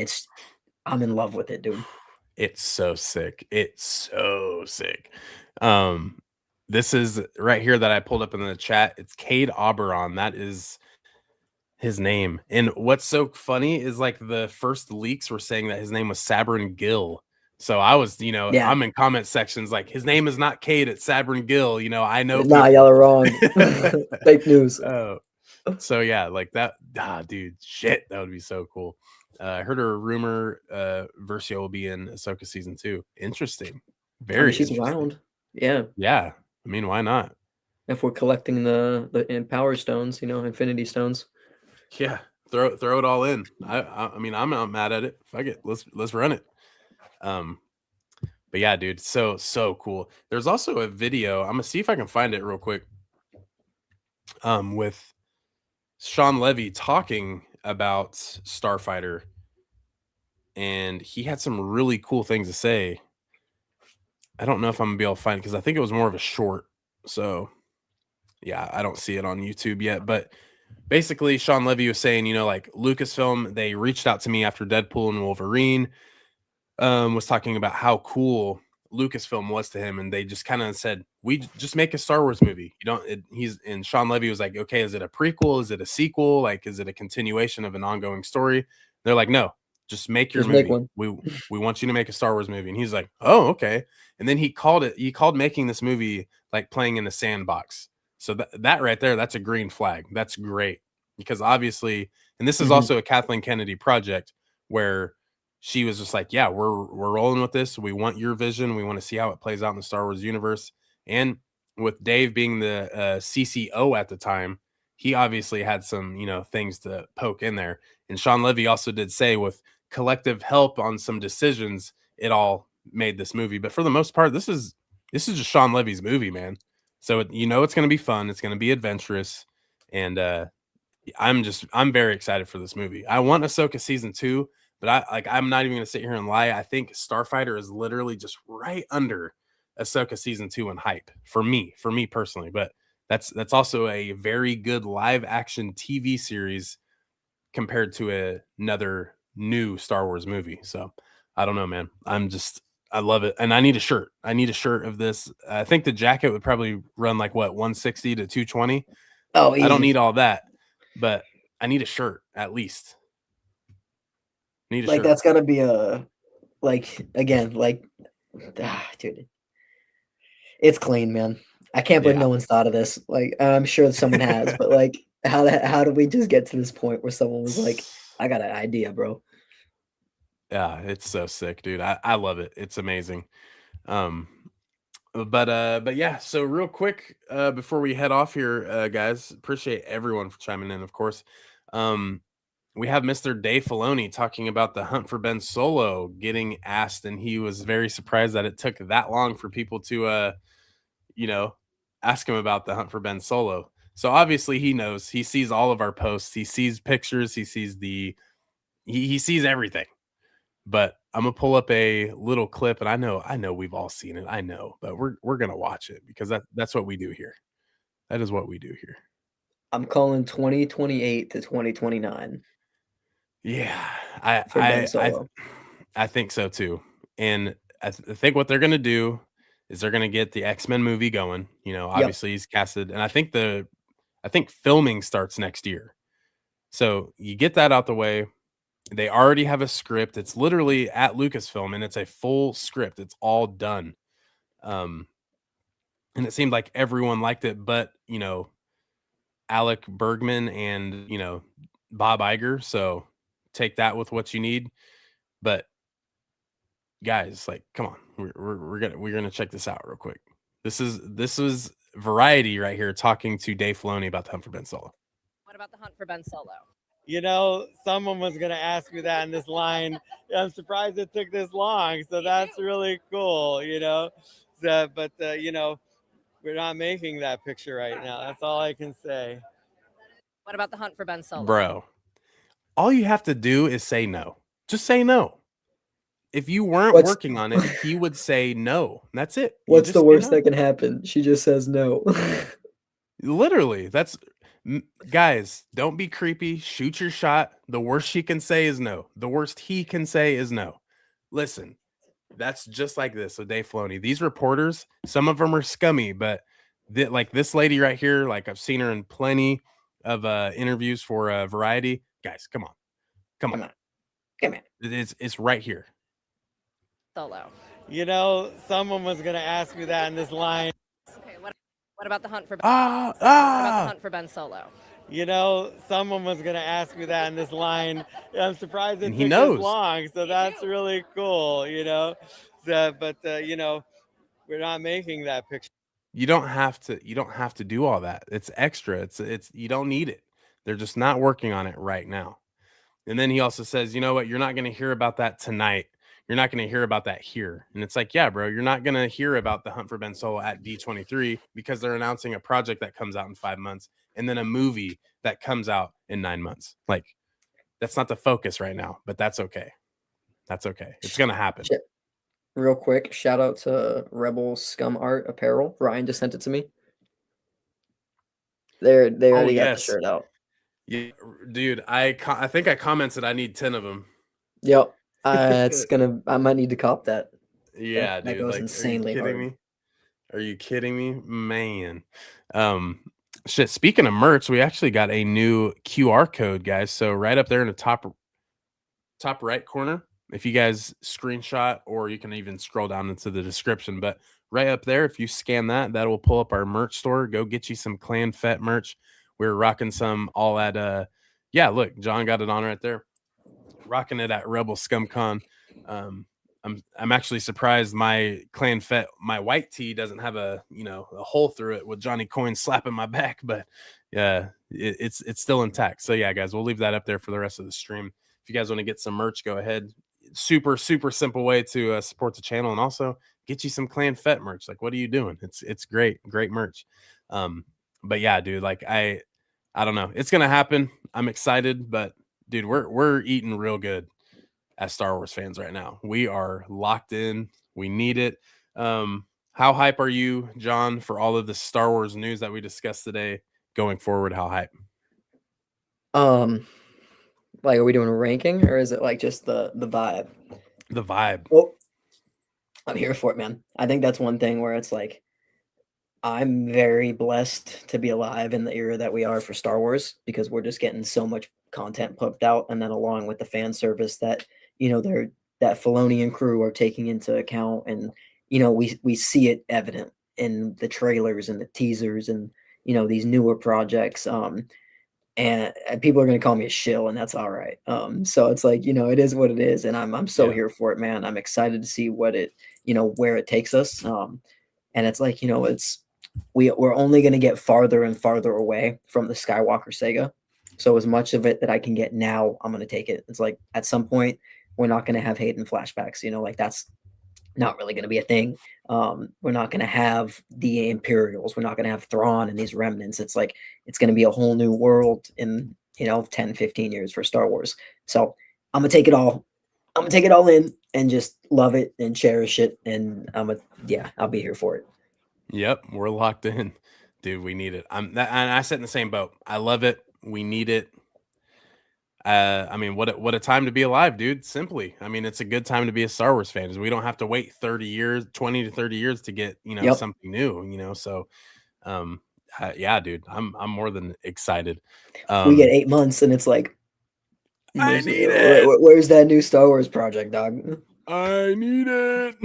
I'm in love with it, dude. It's so sick. It's so sick. This is right here that I pulled up in the chat. It's Cade Oberon. That is his name. And what's so funny is like the first leaks were saying that his name was Sabrin Gill. So I was, I'm in comment sections like his name is not Cade, it's Sabrin Gill. I know. Nah, y'all are wrong. Fake news. So yeah, like that. Dude, shit, that would be so cool. I heard a rumor Versio will be in Ahsoka season 2. Interesting. Very she's interesting. around. Yeah. Yeah. I mean, why not? If we're collecting the Power Stones, Infinity Stones. Yeah, throw it all in. I mean, I'm not mad at it. Fuck it, let's run it. But yeah, dude, so cool. There's also a video. I'm gonna see if I can find it real quick. With Sean Levy talking about Starfighter, and he had some really cool things to say. I don't know if I'm gonna be able to find it because I think it was more of a short. So yeah, I don't see it on YouTube yet. But basically, Sean Levy was saying, you know, like Lucasfilm, they reached out to me after Deadpool and Wolverine. Was talking about how cool Lucasfilm was to him, and they just kind of said, "We just make a Star Wars movie." You don't. And Sean Levy was like, "Okay, is it a prequel? Is it a sequel? Like, is it a continuation of an ongoing story?" They're like, "No, just make your Just make movie. one. We want you to make a Star Wars movie." And he's like, "Oh, okay." And then he called making this movie like playing in the sandbox. So that right there, that's a green flag. That's great because obviously, and this is also a Kathleen Kennedy project where she was just like, yeah, we're rolling with this. We want your vision. We want to see how it plays out in the Star Wars universe. And with Dave being the CCO at the time, he obviously had some, you know, things to poke in there. And Sean Levy also did say with collective help on some decisions, it all made this movie. But for the most part, this is just Sean Levy's movie, man. So you know it's going to be fun. It's going to be adventurous, and I'm very excited for this movie. I want Ahsoka season 2. But I'm not even going to sit here and lie. I think Starfighter is literally just right under Ahsoka season 2 in hype for me personally. But that's also a very good live action TV series compared to another new Star Wars movie. So I don't know, man. I love it, and I need a shirt. I need a shirt of this. I think the jacket would probably run like what 160 to 220. Oh, I don't easy. need all that, but I need a shirt at least. Need a Like shirt. that's gotta be a again, dude. It's clean, man. I can't believe Yeah. no one's thought of this. Like I'm sure someone has, but like how did we just get to this point where someone was like, I got an idea, bro. Yeah, it's so sick, dude. I love it. It's amazing. But yeah, so real quick, before we head off here, guys, appreciate everyone for chiming in, of course. We have Mr. Dave Filoni talking about the Hunt for Ben Solo getting asked, and he was very surprised that it took that long for people to you know, ask him about the Hunt for Ben Solo. So obviously he knows. He sees all of our posts, he sees pictures, he sees he sees everything. But I'm gonna pull up a little clip, and I know we've all seen it. I know, but we're gonna watch it because that's what we do here. That is what we do here. I'm calling 2028 to 2029 Yeah, for Ben Solo. I think so too. And I think what they're gonna do is they're gonna get the X-Men movie going. You know, obviously he's casted, and I think filming starts next year. So you get that out the way. They already have a script. It's literally at Lucasfilm, and it's a full script. It's all done. And it seemed like everyone liked it, but you know, Alec Bergman and you know Bob Iger. So take that with what you need. But guys, like, come on, we're gonna check this out real quick. This is Variety right here talking to Dave Filoni about the Hunt for Ben Solo. What about the Hunt for Ben Solo? You know, someone was going to ask me that in this line. I'm surprised it took this long. So that's really cool, you know. So, but, you know, we're not making that picture right now. That's all I can say. What about the Hunt for Ben Solo? Bro, all you have to do is say no. Just say no. If you weren't working on it, he would say no. That's it. What's the worst that can happen? She just says no. Literally, that's guys, don't be creepy. Shoot your shot. The worst she can say is no. The worst he can say is no. Listen, that's just like this with Dave Filoni. These reporters, some of them are scummy, but like this lady right here, like I've seen her in plenty of interviews for Variety. Guys, come on. Come on. It's right here. Solo. You know, someone was going to ask me that in this line. Okay, what about the Hunt for Ben? What about the Hunt for Ben Solo? You know, someone was going to ask me that in this line. I'm surprised it took this long. So that's really cool, you know. So, but you know, we're not making that picture. You don't have to do all that. It's extra. It's you don't need it. They're just not working on it right now. And then he also says, you know what? You're not going to hear about that tonight. You're not going to hear about that here. And it's like, yeah, bro, you're not going to hear about the Hunt for Ben Solo at D23 because they're announcing a project that comes out in 5 months and then a movie that comes out in 9 months. Like, that's not the focus right now, but that's okay. That's okay. It's going to happen. Shit. Real quick, shout out to Rebel Scum Art Apparel. Ryan just sent it to me. They already got the yes. shirt out. Yeah, dude, I think I commented I need 10 of them. Yep. I might need to cop that. Yeah, that dude. goes Like, insanely are you kidding hard. me? Are you kidding me? Man. Shit, speaking of merch, we actually got a new QR code, guys. So right up there in the top right corner, if you guys screenshot, or you can even scroll down into the description, but right up there, if you scan that, that will pull up our merch store. Go get you some Clan Fett merch. We're rocking some all at yeah, look, John got it on right there. Rocking it at Rebel ScumCon. I'm actually surprised my Clan Fett, my white tee doesn't have a hole through it with Johnny Coin slapping my back, but yeah, it's still intact. So yeah, guys, we'll leave that up there for the rest of the stream. If you guys want to get some merch, go ahead. Super simple way to support the channel, and also get you some Clan Fett merch. Like, what are you doing? It's great merch. But yeah, dude, like I don't know, it's gonna happen. I'm excited, but dude, we're eating real good as Star Wars fans right now. We are locked in. We need it. How hype are you, John, for all of the Star Wars news that we discussed today going forward? How hype? Like, are we doing a ranking, or is it like just the vibe? The vibe. Well, I'm here for it, man. I think that's one thing where it's like, I'm very blessed to be alive in the era that we are for Star Wars, because we're just getting so much content pumped out, and then along with the fan service that that Filoni and crew are taking into account, and we see it evident in the trailers and the teasers and these newer projects. And people are going to call me a shill, and that's all right. So it's like, it is what it is, and I'm so here for it, man. I'm excited to see what it where it takes us. And it's like, we're only going to get farther and farther away from the Skywalker saga. So as much of it that I can get now, I'm going to take it. It's like, at some point, we're not going to have Hayden flashbacks, like that's not really going to be a thing. We're not going to have the Imperials. We're not going to have Thrawn and these remnants. It's like, it's going to be a whole new world in, 10, 15 years for Star Wars. So I'm going to take it all. I'm going to take it all in and just love it and cherish it. And I'll be here for it. Yep. We're locked in, dude. We need it. And I sit in the same boat. I love it. We need it. I mean, what a time to be alive, dude. Simply, I mean, it's a good time to be a Star Wars fan. We don't have to wait 30 years, 20 to 30 years to get something new. So, yeah, dude, I'm more than excited. We get 8 months, and it's like, I need it. Where's that new Star Wars project, dog? I need it.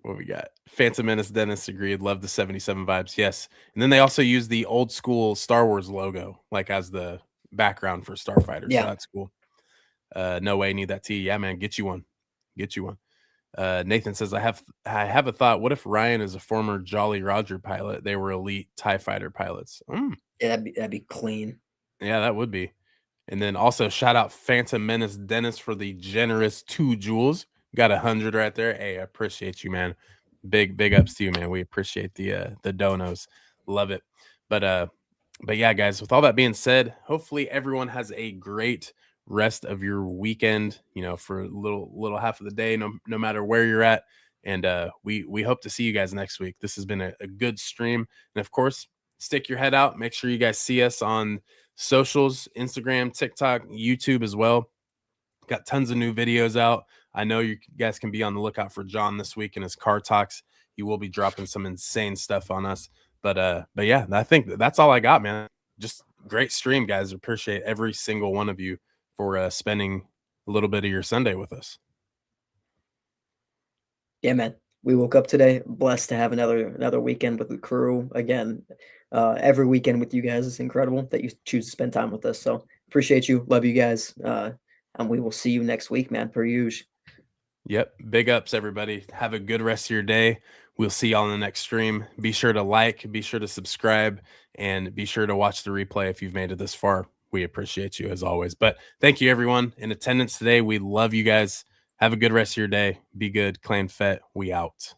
What we got? Phantom Menace Dennis agreed. Love the 77 vibes. Yes. And then they also use the old school Star Wars logo, like as the background for Starfighter. Yeah. So that's cool. No way, need that tee. Yeah, man. Get you one. Nathan says, I have a thought. What if Ryan is a former Jolly Roger pilot? They were elite TIE fighter pilots. Yeah, that'd be clean. Yeah, that would be. And then also shout out Phantom Menace Dennis for the generous 2 jewels. Got 100 right there. Hey, I appreciate you, man. Big ups to you, man. We appreciate the donos. Love it. But yeah, guys, with all that being said, hopefully everyone has a great rest of your weekend, for a little half of the day, no matter where you're at. And we hope to see you guys next week. This has been a good stream. And of course, stick your head out. Make sure you guys see us on socials, Instagram, TikTok, YouTube as well. Got tons of new videos out. I know you guys can be on the lookout for John this week in his car talks. He will be dropping some insane stuff on us. But yeah, I think that's all I got, man. Just great stream, guys. Appreciate every single one of you for spending a little bit of your Sunday with us. Yeah, man. We woke up today blessed to have another weekend with the crew again. Every weekend with you guys is incredible that you choose to spend time with us. So appreciate you. Love you guys. And we will see you next week, man, per usual. Yep. Big ups, everybody. Have a good rest of your day. We'll see y'all in the next stream. Be sure to like, be sure to subscribe, and be sure to watch the replay if you've made it this far. We appreciate you as always. But thank you, everyone in attendance today. We love you guys. Have a good rest of your day. Be good. Clan Fett, we out.